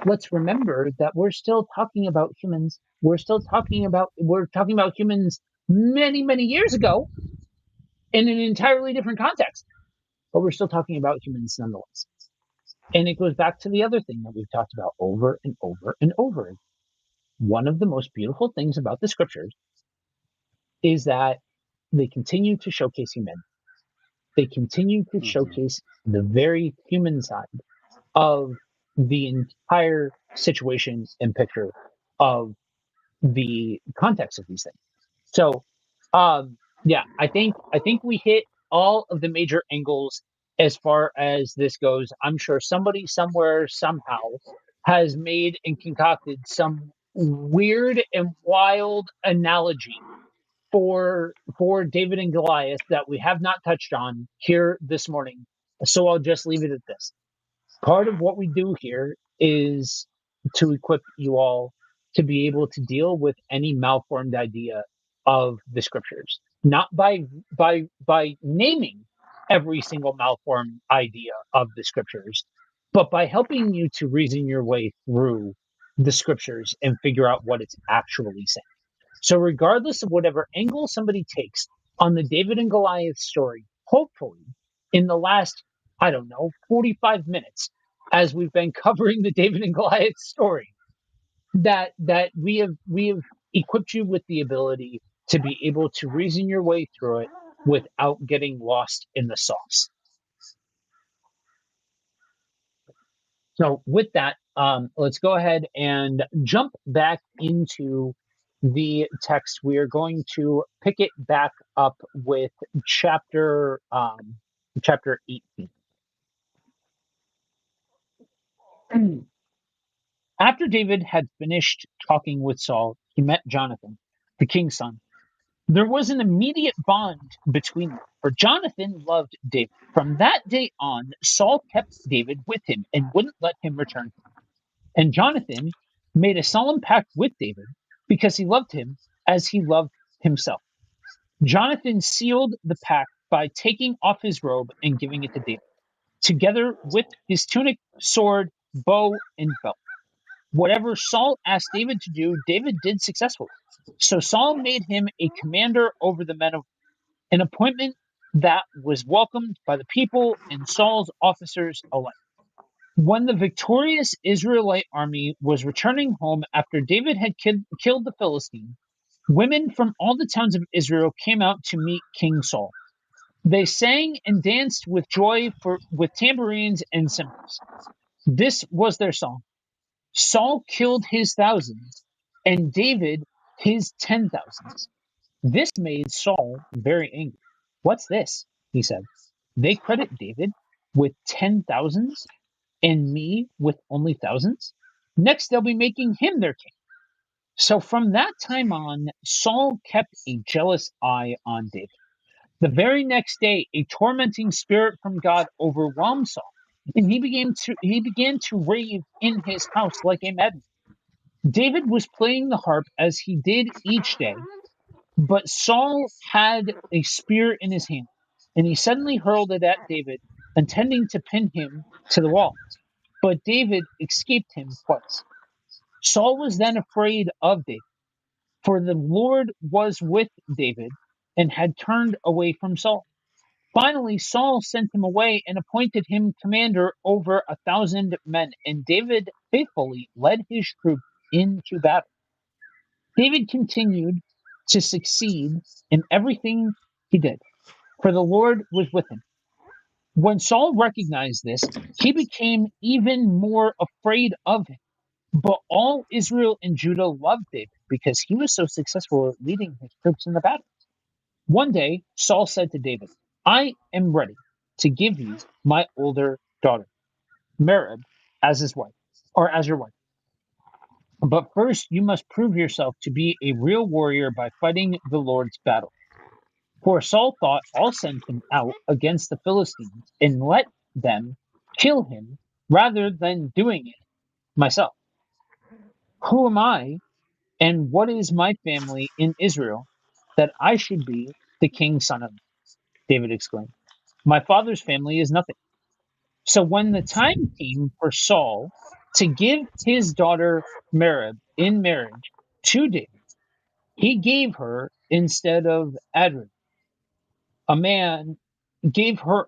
let's remember that we're still talking about humans. We're talking about humans many years ago in an entirely different context, but we're still talking about humans nonetheless. And it goes back to the other thing that we've talked about over and over and over again. One of the most beautiful things about the scriptures is that they continue to showcase humanity. They continue to Hmm. showcase the very human side of the entire situation and picture of the context of these things. So, yeah, I think we hit all of the major angles as far as this goes. I'm sure somebody somewhere somehow has made and concocted some weird and wild analogy for David and Goliath that we have not touched on here this morning. So I'll just leave it at this. Part of what we do here is to equip you all to be able to deal with any malformed idea of the scriptures, not by naming every single malformed idea of the scriptures, but by helping you to reason your way through the scriptures and figure out what it's actually saying. So, regardless of whatever angle somebody takes on the David and Goliath story, hopefully, in the last, I don't know, 45 minutes, as we've been covering the David and Goliath story, that we have equipped you with the ability to be able to reason your way through it without getting lost in the sauce. So with that, let's go ahead and jump back into the text. We are going to pick it back up with chapter 18. After David had finished talking with Saul, he met Jonathan, the king's son. There was an immediate bond between them, for Jonathan loved David. From that day on, Saul kept David with him and wouldn't let him return. And Jonathan made a solemn pact with David because he loved him as he loved himself. Jonathan sealed the pact by taking off his robe and giving it to David, together with his tunic, sword, bow, and belt. Whatever Saul asked David to do, David did successfully. So Saul made him a commander over the men of an appointment that was welcomed by the people and Saul's officers alike. When the victorious Israelite army was returning home after David had killed the Philistine, women from all the towns of Israel came out to meet King Saul. They sang and danced with joy with tambourines and cymbals. This was their song. Saul killed his thousands, and David his 10,000s. This made Saul very angry. What's this? He said. They credit David with 10,000s and me with only thousands? Next, they'll be making him their king. So from that time on, Saul kept a jealous eye on David. The very next day, a tormenting spirit from God overwhelmed Saul, and he began to rave in his house like a madman. David was playing the harp as he did each day, but Saul had a spear in his hand, and he suddenly hurled it at David, intending to pin him to the wall. But David escaped him twice. Saul was then afraid of David, for the Lord was with David and had turned away from Saul. Finally, Saul sent him away and appointed him commander over 1,000 men, and David faithfully led his troops into battle. David continued to succeed in everything he did, for the Lord was with him. When Saul recognized this, he became even more afraid of him. But all Israel and Judah loved David because he was so successful at leading his troops in the battle. One day, Saul said to David, I am ready to give you my older daughter, Merab, as his wife, or as your wife. But first, you must prove yourself to be a real warrior by fighting the Lord's battle. For Saul thought, I'll send him out against the Philistines and let them kill him rather than doing it myself. Who am I and what is my family in Israel that I should be the king's son of? David exclaimed. My father's family is nothing. So when the time came for Saul to give his daughter Merab in marriage to David, he gave her instead of Adric, a man gave her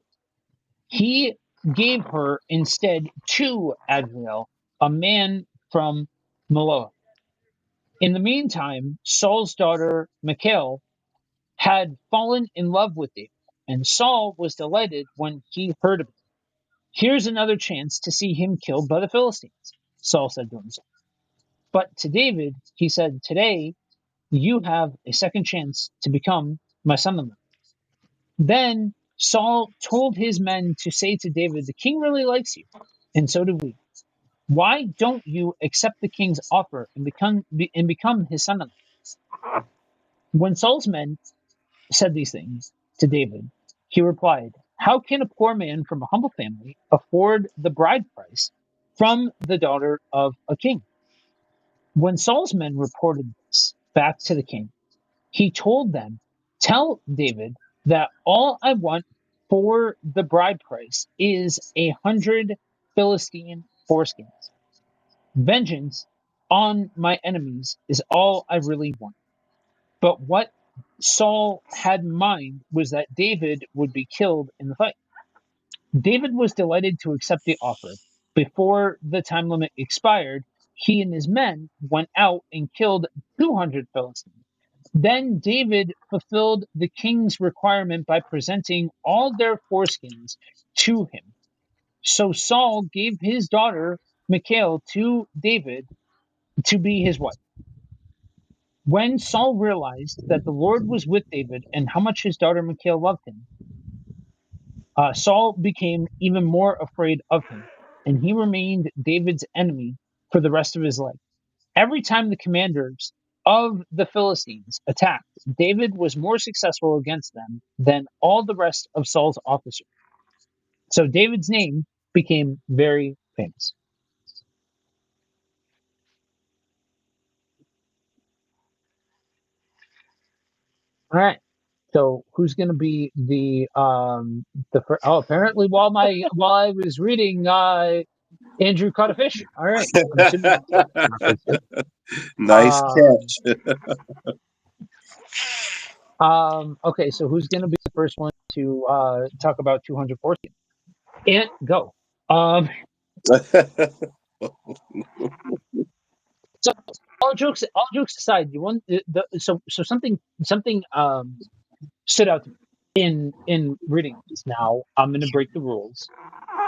he gave her instead to Adriel, a man from Maloah. In the meantime, Saul's daughter Michal had fallen in love with David, and Saul was delighted when he heard of it. Here's another chance to see him killed by the Philistines, Saul said to himself. But to David, he said, today you have a second chance to become my son-in-law. Then Saul told his men to say to David, the king really likes you, and so do we. Why don't you accept the king's offer and become his son-in-law? When Saul's men said these things to David, he replied, how can a poor man from a humble family afford the bride price from the daughter of a king? When Saul's men reported this back to the king, he told them, tell David that all I want for the bride price is 100 Philistine foreskins. Vengeance on my enemies is all I really want. But what Saul had in mind was that David would be killed in the fight. David was delighted to accept the offer. Before the time limit expired, he and his men went out and killed 200 Philistines. Then David fulfilled the king's requirement by presenting all their foreskins to him. So Saul gave his daughter Michal to David to be his wife. When Saul realized that the Lord was with David and how much his daughter Michal loved him, Saul became even more afraid of him, and he remained David's enemy for the rest of his life. Every time the commanders of the Philistines attacked, David was more successful against them than all the rest of Saul's officers. So David's name became very famous. All right. So who's going to be apparently while I was reading Andrew caught a fish. All right. I'm assuming that's what the reference is. Nice Um, catch. okay, so who's going to be the first one to talk about 214? And go. Um, so all jokes aside, you want so something stood out to me in reading this. Now I'm going to break the rules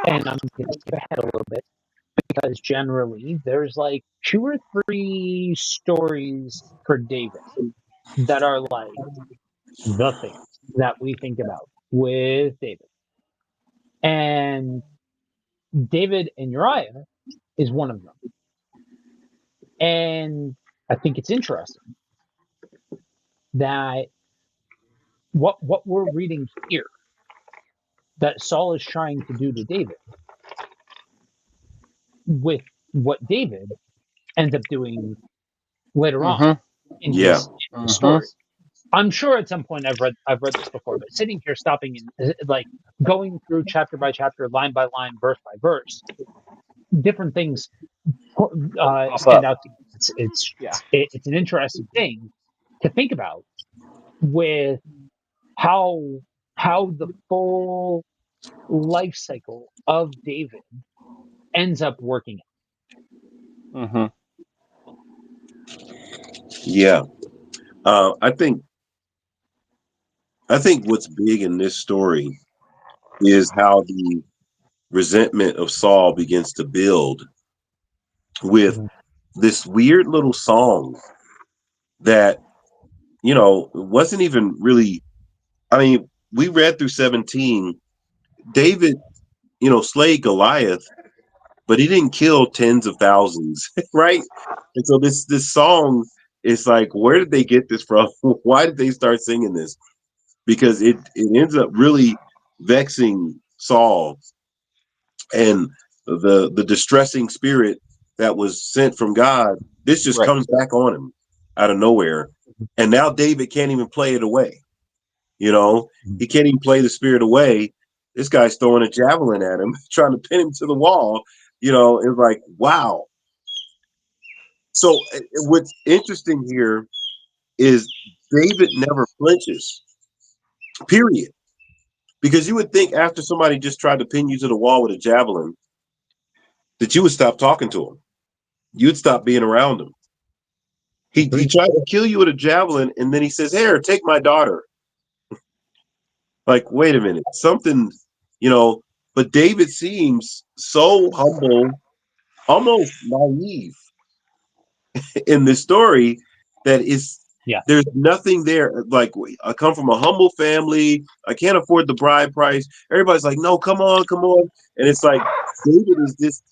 and I'm going to skip ahead a little bit because generally there's like two or three stories for David that are like the things that we think about with David. And David and Uriah is one of them. And I think it's interesting that what we're reading here that Saul is trying to do to David with what David ends up doing later on Mm-hmm. in Yeah. his story. I'm sure at some point I've read this before, but sitting here stopping and like going through chapter by chapter, line by line, verse by verse, different things Pop stand up. out to me. Yeah. It's an interesting thing to think about with how the full life cycle of David ends up working. Mm-hmm. Yeah. I think what's big in this story is how the resentment of Saul begins to build with Mhm. this weird little song that, wasn't even really. I mean, we read through 17. David, slayed Goliath, but he didn't kill tens of thousands, right? And so this song is like, where did they get this from? Why did they start singing this? Because it ends up really vexing Saul, and the distressing spirit that was sent from God, this just Right. comes back on him out of nowhere. And now David can't even play it away. He can't even play the spirit away. This guy's throwing a javelin at him, trying to pin him to the wall. It's like, wow. So what's interesting here is David never flinches, period. Because you would think after somebody just tried to pin you to the wall with a javelin that you would stop talking to him. You'd stop being around him. He Agreed. tried to kill you with a javelin, and then he says, "Here, take my daughter." Like, wait a minute, something, you know. But David seems so humble, almost naive in this story that is Yeah. there's nothing there. Like, I come from a humble family. I can't afford the bride price. Everybody's like, no, come on, come on. And it's like David is this.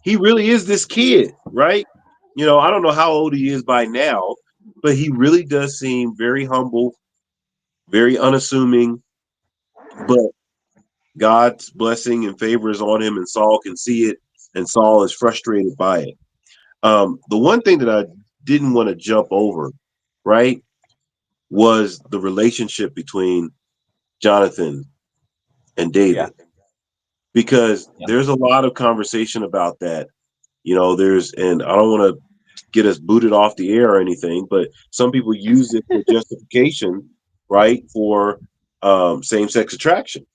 He really is this kid, right? I don't know how old he is by now, but he really does seem very humble, very unassuming. But God's blessing and favor is on him, and Saul can see it, and Saul is frustrated by it. The one thing that I didn't want to jump over, right, was the relationship between Jonathan and Yeah. David, because Yeah. there's a lot of conversation about that. And I don't want to get us booted off the air or anything, but some people use it for justification, right, for same-sex attraction.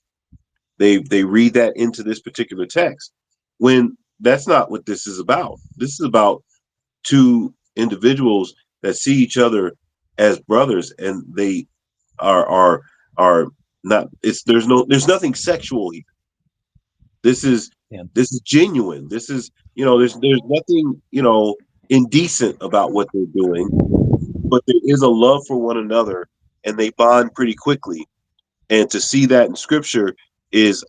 They read that into this particular text when that's not what this is about. This is about two individuals that see each other as brothers, and they are not. There's nothing sexual here. This is Yeah. this is genuine. This is there's nothing indecent about what they're doing, but there is a love for one another, and they bond pretty quickly. And to see that in scripture is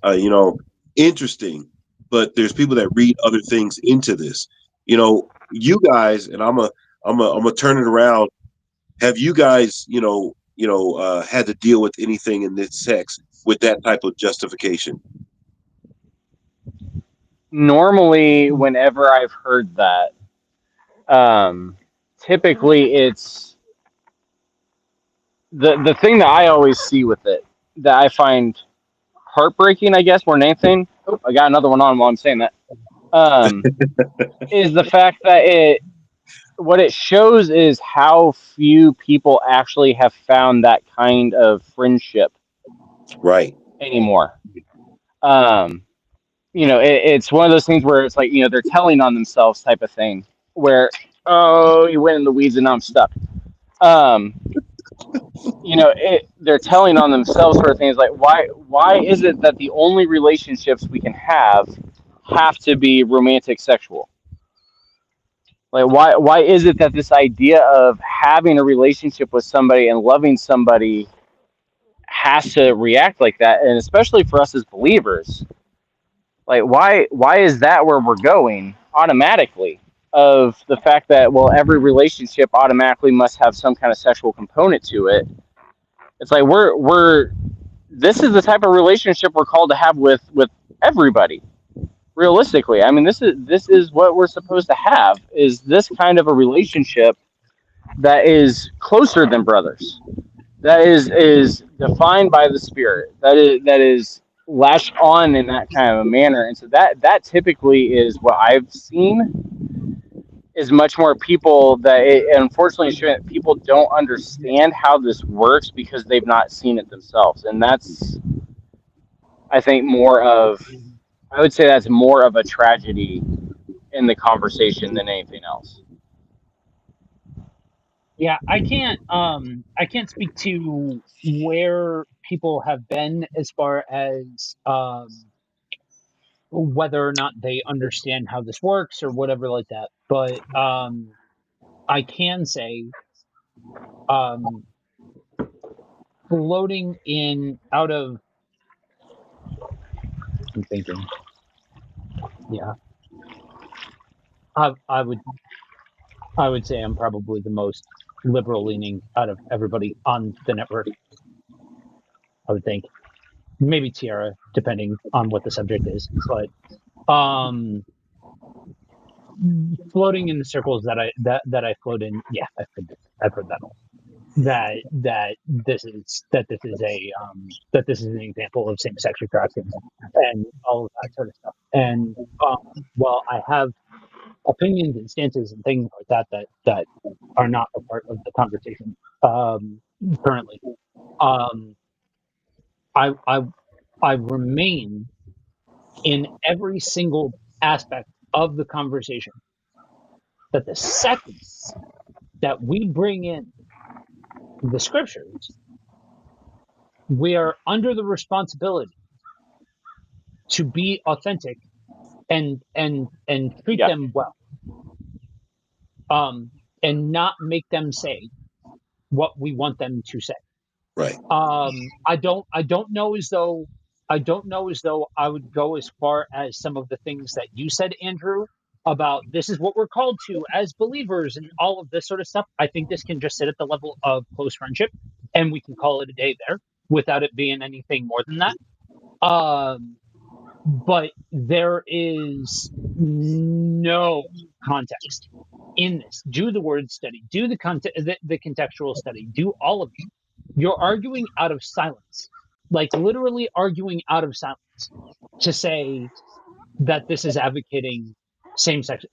interesting. But there's people that read other things into this. You guys, and I'm a turn it around. Have you guys had to deal with anything in this sex with that type of justification? Normally, whenever I've heard that, um, typically it's the thing that I always see with it that I find heartbreaking, I guess, more than anything. Oh, I got another one on while I'm saying that. Um, is the fact that what it shows is how few people actually have found that kind of friendship Right. anymore. Um, it's one of those things where it's like, they're telling on themselves type of thing where, oh, you went in the weeds and now I'm stuck. Um, they're telling on themselves sort of things like, why is it that the only relationships we can have to be romantic sexual? Like, why is it that this idea of having a relationship with somebody and loving somebody has to react like that? And especially for us as believers, like, why is that where we're going automatically? Of the fact that, well, every relationship automatically must have some kind of sexual component to it. It's like we're this is the type of relationship we're called to have with everybody. Realistically, I mean, this is what we're supposed to have, is this kind of a relationship that is closer than brothers, that is defined by the Spirit, that is latched on in that kind of a manner. And so that typically is what I've seen, is much more people that unfortunately people don't understand how this works because they've not seen it themselves. And that's, I think, I would say that's more of a tragedy in the conversation than anything else. Yeah, I can't speak to where people have been as far as whether or not they understand how this works or whatever like that. But I can say um floating in out of I'm thinking, yeah, I would say I'm probably the most liberal leaning out of everybody on the network. I would think maybe Tiara, depending on what the subject is, but um floating in the circles that I float in, yeah, I've heard that all. That this is an example of same sex attraction and all of that sort of stuff. And while I have opinions and stances and things like that are not a part of the conversation currently, um, I I remain in every single aspect of the conversation that the second that we bring in the scriptures, we are under the responsibility to be authentic and treat Yeah. them well, and not make them say what we want them to say. Right. I don't know as though I would go as far as some of the things that you said, Andrew, about this is what we're called to as believers and all of this sort of stuff. I think this can just sit at the level of close friendship, and we can call it a day there without it being anything more than that. Um, but there is no context in this. Do the word study, do the contextual study, do all of it. You're arguing out of silence, like literally arguing out of silence to say that this is advocating same sex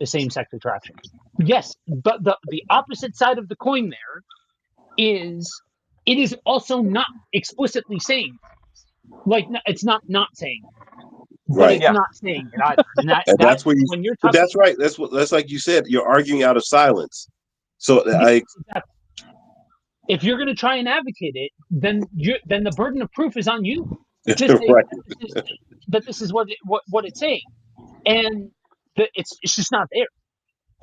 attraction. Yes, but the opposite side of the coin there is it is also not explicitly saying, like, it's not saying, but Right. it's Yeah. not saying it either. And that And that that's where you. when you're But talking, that's right. That's like you said. You're arguing out of silence. So yeah, I. exactly. If you're going to try and advocate it, then the burden of proof is on you to say Right. that this is what it's saying, and it's just not there.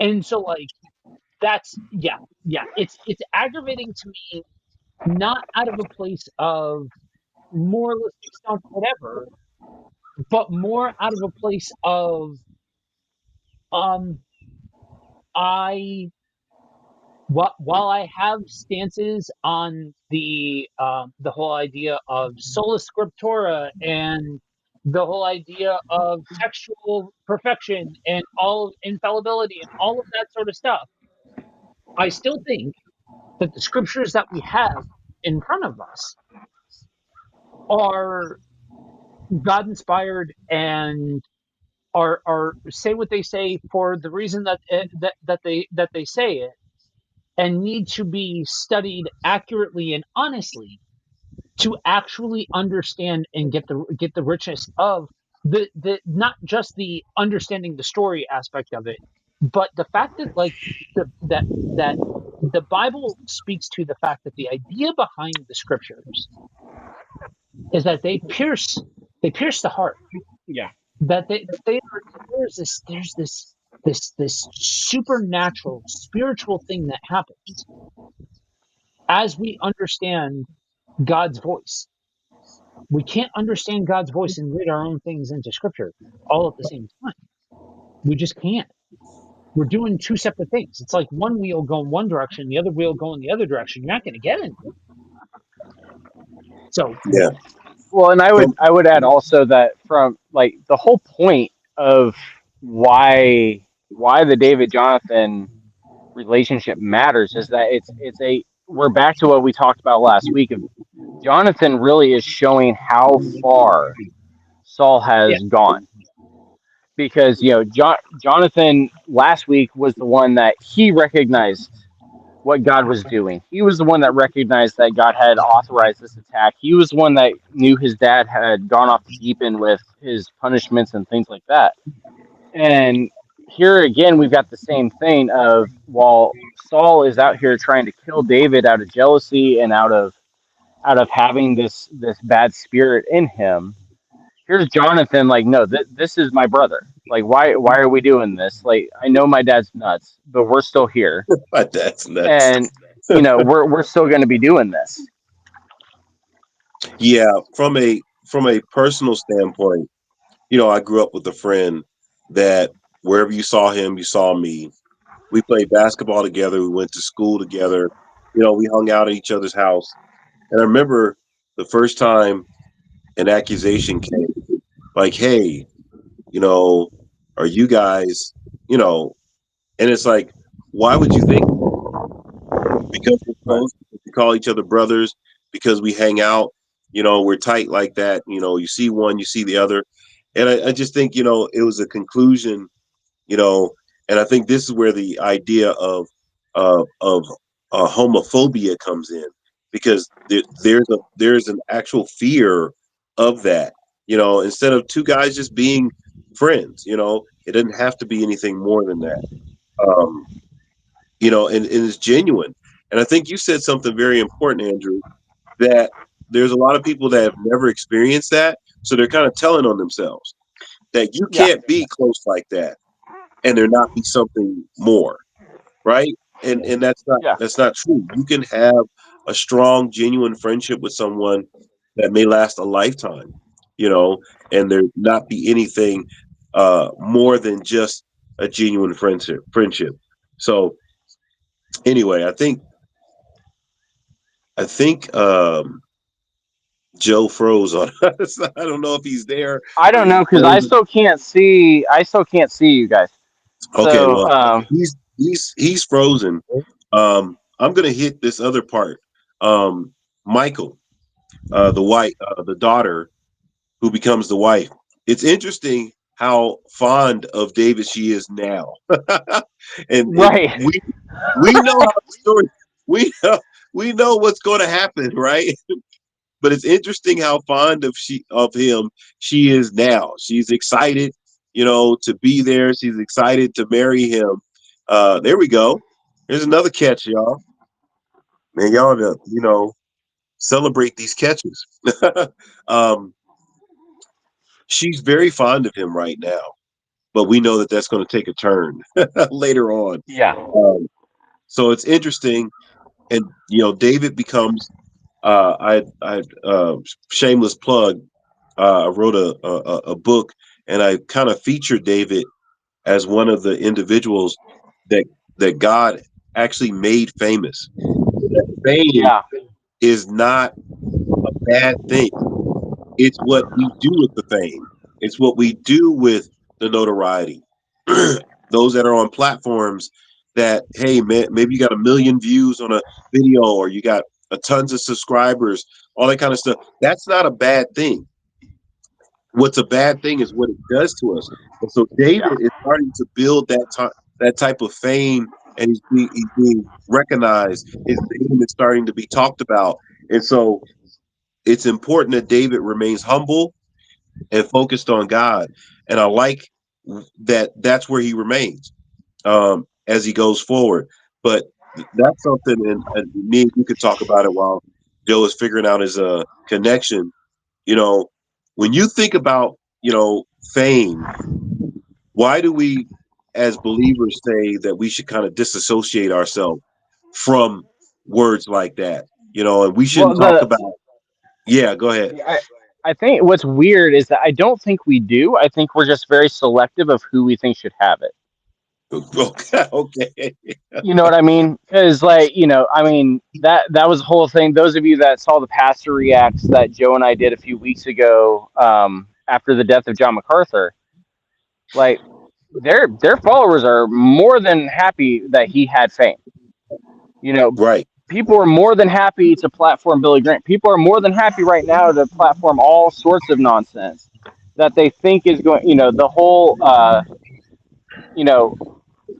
And so, like, that's, yeah, it's aggravating to me, not out of a place of moralistic stuff, whatever, but more out of a place of um I while I have stances on the whole idea of sola scriptura and the whole idea of textual perfection and all infallibility and all of that sort of stuff, I still think that the scriptures that we have in front of us are God inspired and are say what they say for the reason that they say it, and need to be studied accurately and honestly to actually understand and get the richness of the not just the understanding the story aspect of it, but the fact that, like, that the Bible speaks to the fact that the idea behind the scriptures is that they pierce the heart, Yeah. that they are, there's this supernatural spiritual thing that happens as we understand God's voice. We can't understand God's voice and read our own things into scripture all at the same time. We just can't. We're doing two separate things. It's like one wheel going one direction, the other wheel going the other direction. You're not going to get anywhere. So, Yeah. Well, and I would From. I would add also that from like the whole point of why the David Jonathan relationship matters is that it's a we're back to what we talked about last week of Jonathan really is showing how far Saul yeah, has gone because Jonathan last week was the one that he recognized what God was doing. He was the one that recognized that God had authorized this attack. He was the one that knew his dad had gone off the deep end with his punishments and things like that. And here again, we've got the same thing of while Saul is out here trying to kill David out of jealousy and out of having this bad spirit in him. Here's Jonathan, like, no, this is my brother. Like, why are we doing this? Like, I know my dad's nuts, but we're still here, That's nuts. and we're still going to be doing this. Yeah. From a personal standpoint, I grew up with a friend that wherever you saw him, you saw me. We played basketball together. We went to school together. We hung out at each other's house. And I remember the first time an accusation came, like, "Hey, you know, are you guys, you know?" And it's like, why would you think? Because we're Right. close, because we call each other brothers, because we hang out. We're tight like that. You see one, you see the other, and I just think it was a conclusion. You know, and I think this is where the idea of homophobia comes in, because there's an actual fear of that. instead of two guys just being friends. It doesn't have to be anything more than that. Um, and it's genuine. And I think you said something very important, Andrew, that there's a lot of people that have never experienced that. So they're kind of telling on themselves that you Yeah. can't be close like that and there not be something more, right? And Yeah. that's not true. You can have a strong, genuine friendship with someone that may last a lifetime, you know, and there not be anything more than just a genuine friendship. So anyway, I think Joe froze on us. I don't know if he's there I or don't he's know because I frozen. still can't see. I still can't see you guys. Okay, So well, he's frozen. I'm gonna hit this other part. Michael, the daughter who becomes the wife. It's interesting how fond of David she is now, and right. we know how the story. We know we know what's going to happen, right? But it's interesting how fond of him she is now. She's excited, to be there. She's excited to marry him. There we go. Here's another catch, y'all. Man, y'all, celebrate these catches. um, she's very fond of him right now, but we know that that's going to take a turn later on. Yeah. Um, so it's interesting, and David becomes. Shameless plug. I wrote a book, and I kind of featured David as one of the individuals that God actually made famous. That fame Yeah. is not a bad thing. It's what we do with the fame. It's what we do with the notoriety. Those that are on platforms that, hey, man, maybe you got a million views on a video or you got tons of subscribers, all that kind of stuff. That's not a bad thing. What's a bad thing is what it does to us. And so Yeah. David is starting to build that type of fame, and he's being recognized. His name is starting to be talked about, and so it's important that David remains humble and focused on God. And I like that that's where he remains as he goes forward. But that's something, and me and you could talk about it while Joe is figuring out his connection. You know, when you think about fame, why do we, as believers, say that we should kind of disassociate ourselves from words like that? And we Well, shouldn't talk about. Yeah, go ahead. I, I think what's weird is that I don't think we do. I think we're just very selective of who we think should have it. Okay, okay. You know what I mean? Because, like, I mean that was the whole thing. Those of you that saw the Pastor Reacts that Joe and I did a few weeks ago, after the death of John MacArthur, like their followers are more than happy that he had fame. You know, Right, people are more than happy to platform Billy Graham. People are more than happy right now to platform all sorts of nonsense that they think is going. The whole, you know,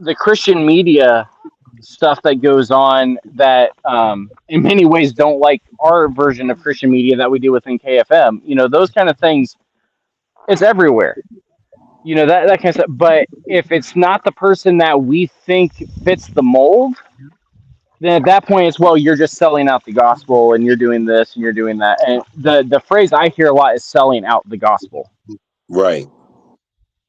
the Christian media stuff that goes on that, in many ways, don't like our version of Christian media that we do within KFM. Those kind of things. It's everywhere. That kind of stuff. But if it's not the person that we think fits the mold, then at that point it's, well, you're just selling out the gospel and you're doing this and you're doing that. And the phrase I hear a lot is selling out the gospel. right,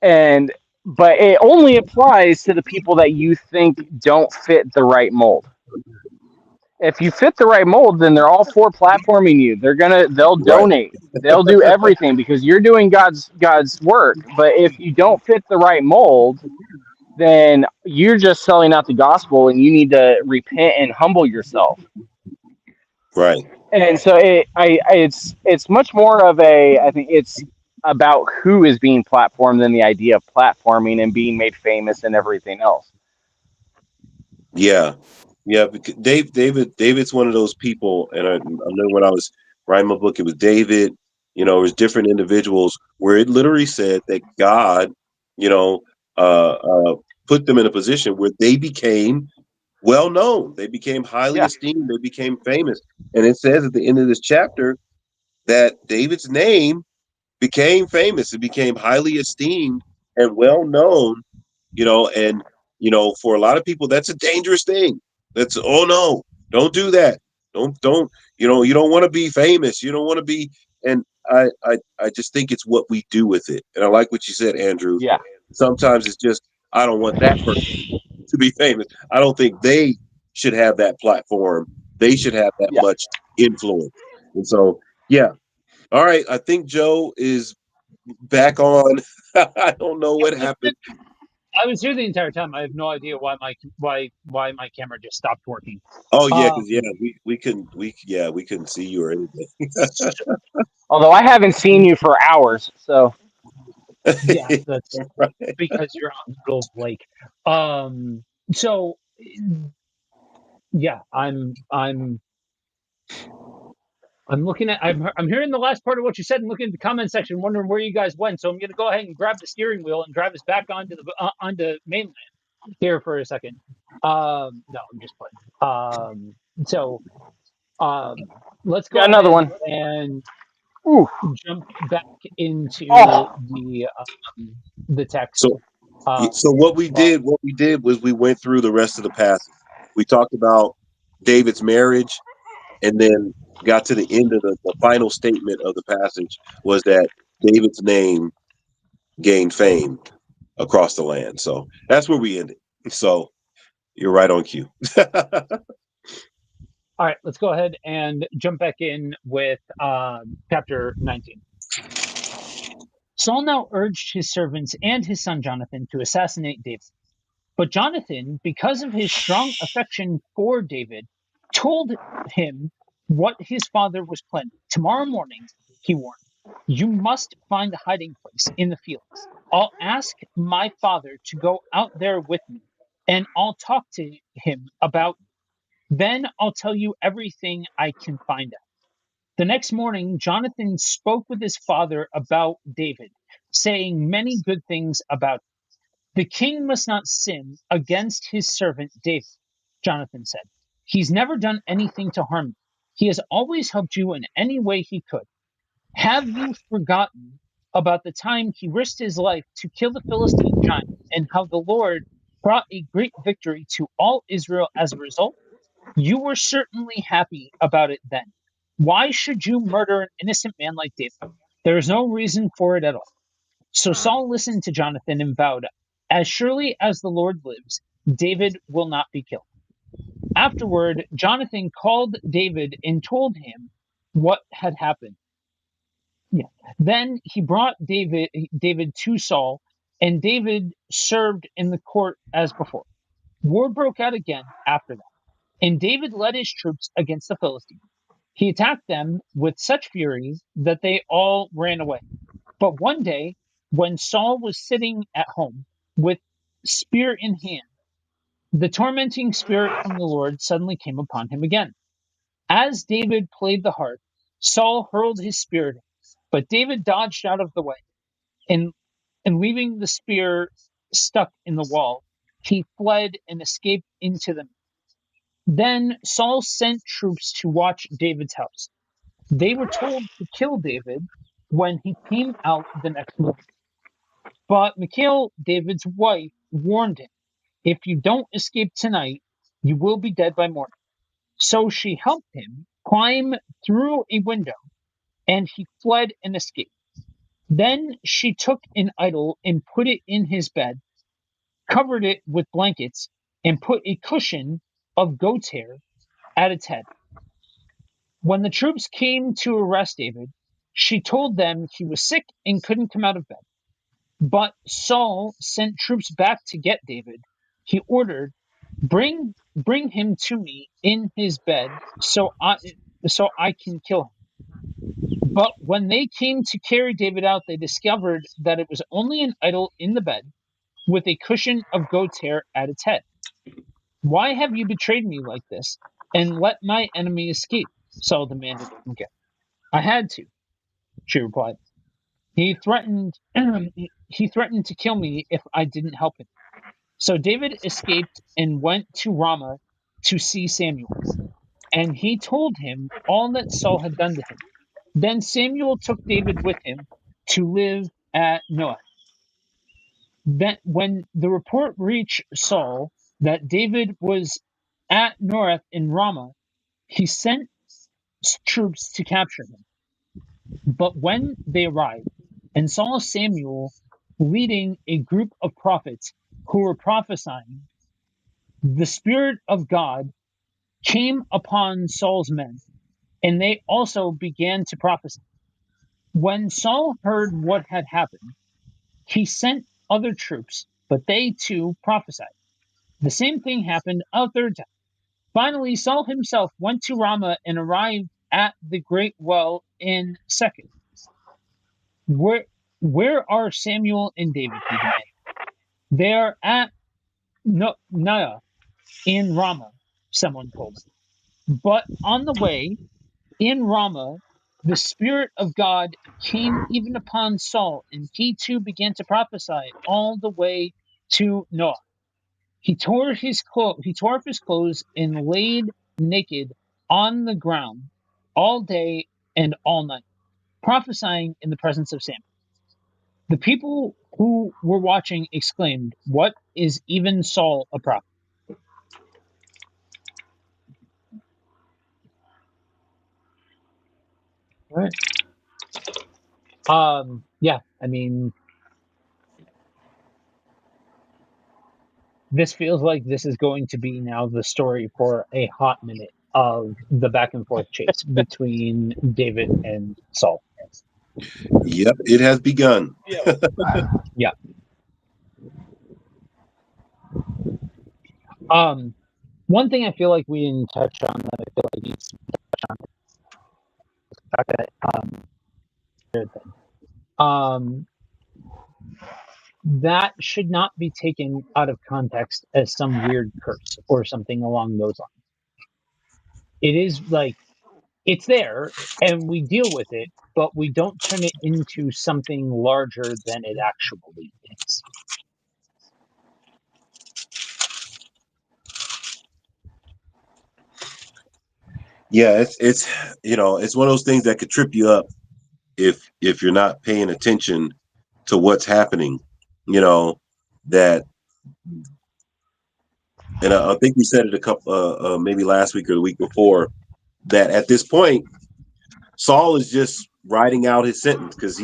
And but it only applies to the people that you think don't fit the right mold. If you fit the right mold, then they're all for platforming you. They'll right, donate. They'll do everything because you're doing God's work. But if you don't fit the right mold, then you're just selling out the gospel and you need to repent and humble yourself. right. And so it's much more of a, I think it's about who is being platformed than the idea of platforming and being made famous and everything else. Yeah, yeah. Because David's one of those people, and I know when I was writing my book, it was David. It was different individuals where it literally said that God, you know, uh, uh, put them in a position where they became well known. They became highly Yeah. esteemed. They became famous. And it says at the end of this chapter that David's name became famous. It became highly esteemed and well known, and for a lot of people that's a dangerous thing. That's, oh no, don't do that. Don't you don't want to be famous. You don't want to be, and I just think it's what we do with it. And I like what you said, Andrew. Yeah, Sometimes it's just, I don't want that person to be famous. I don't think they should have that platform. They should have that yeah. much influence. And so, yeah. All right. I think Joe is back on. I don't know what happened. I was here the entire time. I have no idea why my camera just stopped working. Oh yeah, because Um, we couldn't see you or anything. so, Although I haven't seen you for hours, so yeah, that's Right. because you're out in the middle of the lake. So yeah, I'm looking at I'm hearing the last part of what you said and looking at the comment section, wondering where you guys went. So I'm going to go ahead and grab the steering wheel and drive us back onto mainland here for a second. No, I'm just playing. So um, let's go got another ahead one. and Ooh. jump back into Oh, the text. So Uh, so what we did was we went through the rest of the passage. We talked about David's marriage, and then got to the end of the final statement of the passage was that David's name gained fame across the land. So that's where we ended. So you're right on cue. all right, let's go ahead and jump back in with chapter 19. Saul now urged his servants and his son Jonathan to assassinate David. But Jonathan, because of his strong affection for David, told him what his father was planning. Tomorrow morning, he warned, you must find a hiding place in the fields. I'll ask my father to go out there with me, and I'll talk to him about you. Then I'll tell you everything I can find out. The next morning, Jonathan spoke with his father about David, saying many good things about him. The king must not sin against his servant David, Jonathan said. He's never done anything to harm you. He has always helped you in any way he could. Have you forgotten about the time he risked his life to kill the Philistine giant and how the Lord brought a great victory to all Israel as a result? You were certainly happy about it then. Why should you murder an innocent man like David? There is no reason for it at all. So Saul listened to Jonathan and vowed, as surely as the Lord lives, David will not be killed. Afterward, Jonathan called David and told him what had happened. Yeah. Then he brought David to Saul, and David served in the court as before. War broke out again after that, and David led his troops against the Philistines. He attacked them with such fury that they all ran away. But one day, when Saul was sitting at home with spear in hand, the tormenting spirit from the Lord suddenly came upon him again. As David played the harp, Saul hurled his spear at him, but David dodged out of the way, and, and leaving the spear stuck in the wall, he fled and escaped into the night. Then Saul sent troops to watch David's house. They were told to kill David when he came out the next morning. But Michal, David's wife, warned him, if you don't escape tonight, you will be dead by morning. So she helped him climb through a window, and he fled and escaped. Then she took an idol and put it in his bed, covered it with blankets, and put a cushion of goat's hair at its head. When the troops came to arrest David, she told them he was sick and couldn't come out of bed. But Saul sent troops back to get David. He ordered, bring him to me in his bed so I can kill him. But when they came to carry David out, they discovered that it was only an idol in the bed with a cushion of goat's hair at its head. Why have you betrayed me like this and let my enemy escape? Saul demanded again. I had to, she replied. He threatened he threatened to kill me if I didn't help him. So David escaped and went to Ramah to see Samuel, and he told him all that Saul had done to him. Then Samuel took David with him to live at Noah. Then, when the report reached Saul that David was at North in Ramah, he sent troops to capture him. But when they arrived and saw Samuel leading a group of prophets who were prophesying, the Spirit of God came upon Saul's men, and they also began to prophesy. When Saul heard what had happened, he sent other troops, but they too prophesied. The same thing happened a third time. Finally, Saul himself went to Ramah and arrived at the great well in Second. Where where are Samuel and David? He demanded. They are at Naya in Ramah, someone told him. But on the way in Ramah, the Spirit of God came even upon Saul, and he too began to prophesy all the way to Noah. He tore off his clothes and laid naked on the ground all day and all night, prophesying in the presence of Samuel. The people who were watching exclaimed, "What is even Saul a prophet?" All right. Yeah, I mean, this feels like this is going to be now the story for a hot minute of the back and forth chase between David and Saul. Yep, it has begun. Yeah. Um, One thing I feel like we didn't touch on that I feel like needs to touch on is the fact that third thing. That should not be taken out of context as some weird curse or something along those lines. It is like it's there and we deal with it, but we don't turn it into something larger than it actually is. Yeah, it's it's one of those things that could trip you up if you're not paying attention to what's happening. You know that, and I think we said it a couple, maybe last week or the week before, that at this point Saul is just writing out his sentence because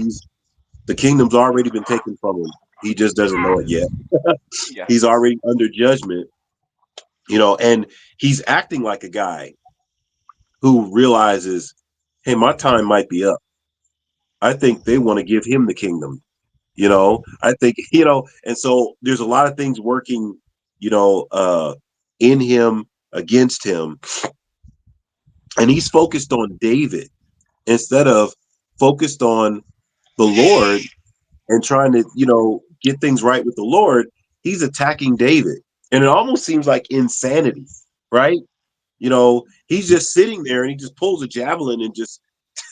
the kingdom's already been taken from him. He just doesn't know it yet. Yeah. He's already under judgment, and he's acting like a guy who realizes, hey, my time might be up. I think they want to give him the kingdom. I think, and so there's a lot of things working, in him, against him. And he's focused on David instead of focused on the Lord and trying to, get things right with the Lord. He's attacking David. And it almost seems like insanity, right? He's just sitting there and he just pulls a javelin and just,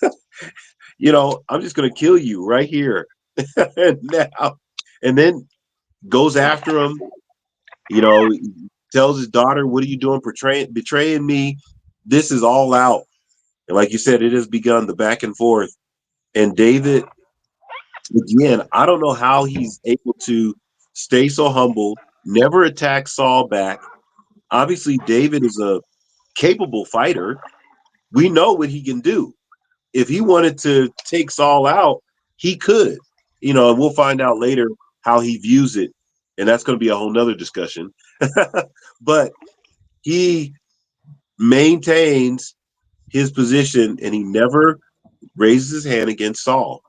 I'm just going to kill you right here and now. And then goes after him, tells his daughter, "What are you doing, betraying me?" This is all out. And like you said, it has begun the back and forth. And David, again, I don't know how he's able to stay so humble, never attack Saul back. Obviously, David is a capable fighter. We know what he can do. If he wanted to take Saul out, he could. And we'll find out later how he views it. And that's going to be a whole nother discussion. But he maintains his position and he never raises his hand against Saul.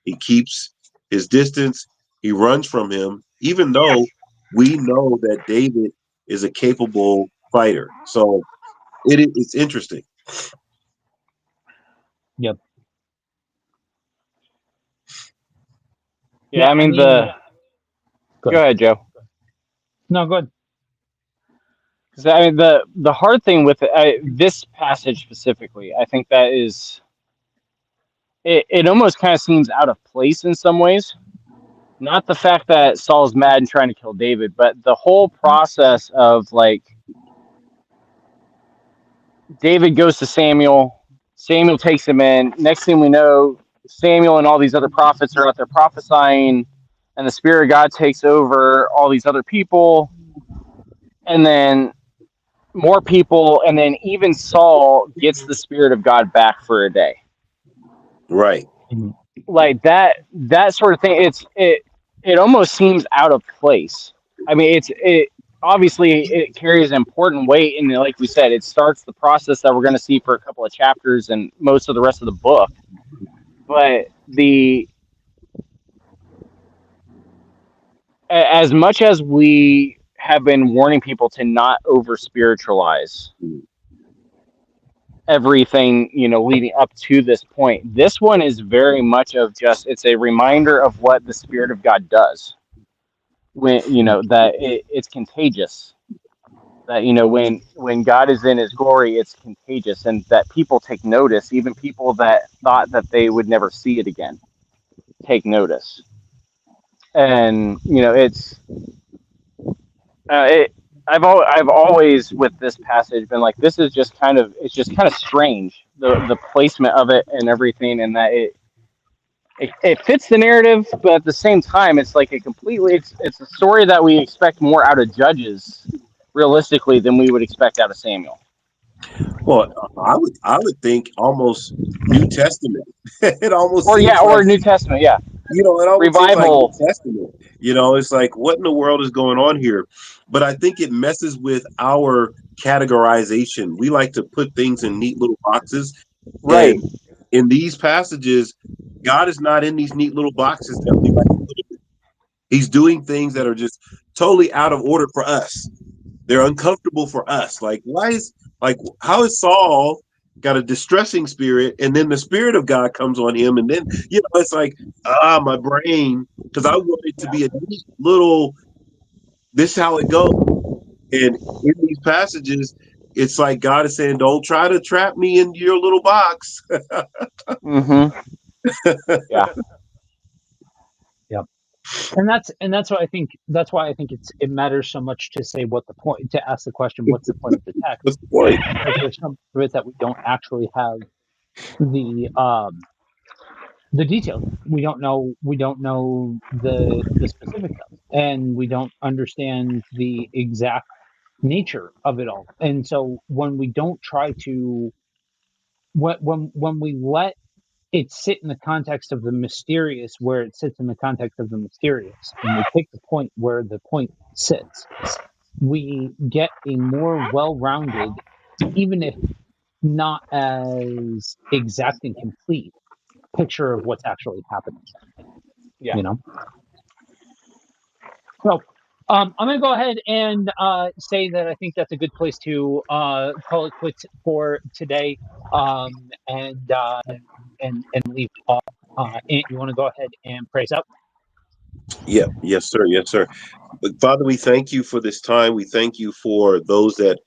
He keeps his distance. He runs from him, even though we know that David is a capable fighter. So it's interesting. Yep. Yeah, I mean the. Go ahead, Joe. No, good. Because I mean the hard thing with this passage specifically, I think that is it almost kind of seems out of place in some ways. Not the fact that Saul's mad and trying to kill David, but the whole process of like David goes to Samuel, Samuel takes him in. Next thing we know, Samuel and all these other prophets are out there prophesying, and the Spirit of God takes over all these other people, and then more people, and then even Saul gets the Spirit of God back for a day. Right. Like that sort of thing. It almost seems out of place. I mean, it obviously it carries important weight, and like we said, it starts the process that we're going to see for a couple of chapters and most of the rest of the book. But the as much as we have been warning people to not over spiritualize everything, leading up to this point, this one is very much of just, it's a reminder of what the Spirit of God does when, that it's contagious, that, when God is in his glory, it's contagious, and that people take notice. Even people that thought that they would never see it again take notice. And it's it I've always with this passage been like, this is just kind of, it's just kind of strange, the placement of it and everything, and that it fits the narrative, but at the same time it's like it's a story that we expect more out of Judges realistically than we would expect out of Samuel. Well, I would think almost New Testament. It almost Or seems yeah, like, or New Testament, yeah. it almost seems like New Revival. Testament. It's like, what in the world is going on here? But I think it messes with our categorization. We like to put things in neat little boxes, Right. and in these passages, God is not in these neat little boxes that we like to put him in. He's doing things that are just totally out of order for us. They're uncomfortable for us. How is Saul got a distressing spirit, and then the Spirit of God comes on him, and then it's like, my brain, because I want it to be a neat little, this is how it goes. And in these passages, it's like God is saying, don't try to trap me in your little box. Mm-hmm. Yeah. Yeah. And that's why I think it matters so much to say what the point, to ask the question, what's the point of the text? What's the point? Because there's some of it that we don't actually have the the details. We don't know the specifics of it, and we don't understand the exact nature of it all. And so when we don't try to, when we let it sit in the context of the mysterious where it sits in the context of the mysterious, and we take the point where the point sits, we get a more well-rounded, even if not as exact and complete, picture of what's actually happening. Yeah. You know. So I'm going to go ahead and say that I think that's a good place to call it quits for today, and leave off. Ant, you want to go ahead and praise out? Yeah, yes, sir. Yes, sir. Father, we thank you for this time. We thank you for those that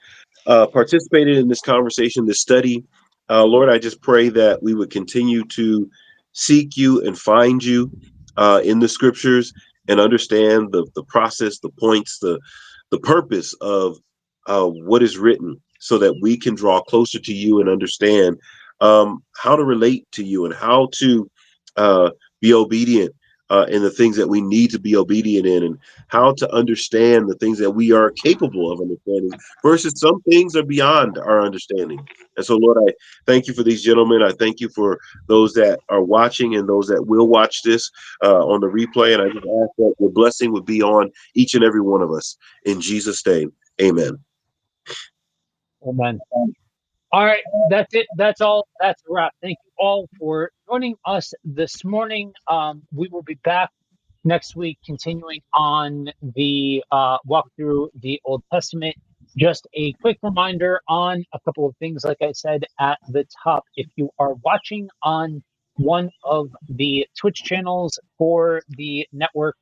participated in this conversation, this study. Lord, I just pray that we would continue to seek you and find you in the scriptures and understand the process, the points, the purpose of what is written, so that we can draw closer to you and understand how to relate to you and how to be obedient in the things that we need to be obedient in, and how to understand the things that we are capable of understanding versus some things are beyond our understanding. And so, Lord, I thank you for these gentlemen. I thank you for those that are watching and those that will watch this on the replay. And I just ask that your blessing would be on each and every one of us. In Jesus' name, amen. Amen. All right, that's it. That's all. That's a wrap. Thank you all for joining us this morning. We will be back next week, continuing on the walk through the Old Testament. Just a quick reminder on a couple of things, like I said at the top. If you are watching on one of the Twitch channels for the network,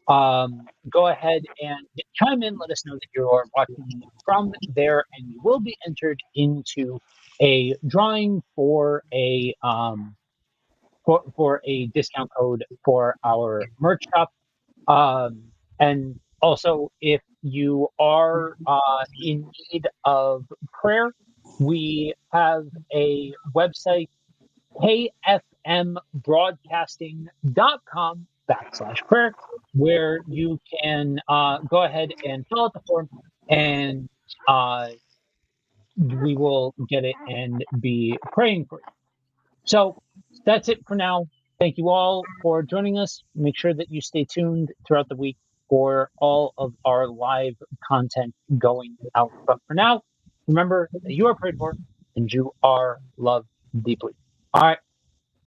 go ahead and chime in. Let us know that you are watching from there, and you will be entered into a drawing for a discount code for our merch shop. And also, if you are in need of prayer, we have a website, kfn.org. dmbroadcasting.com/prayer, where you can go ahead and fill out the form, and we will get it and be praying for you. So that's it for now. Thank you all for joining us. Make sure that you stay tuned throughout the week for all of our live content going out. But for now, remember that you are prayed for and you are loved deeply. All right.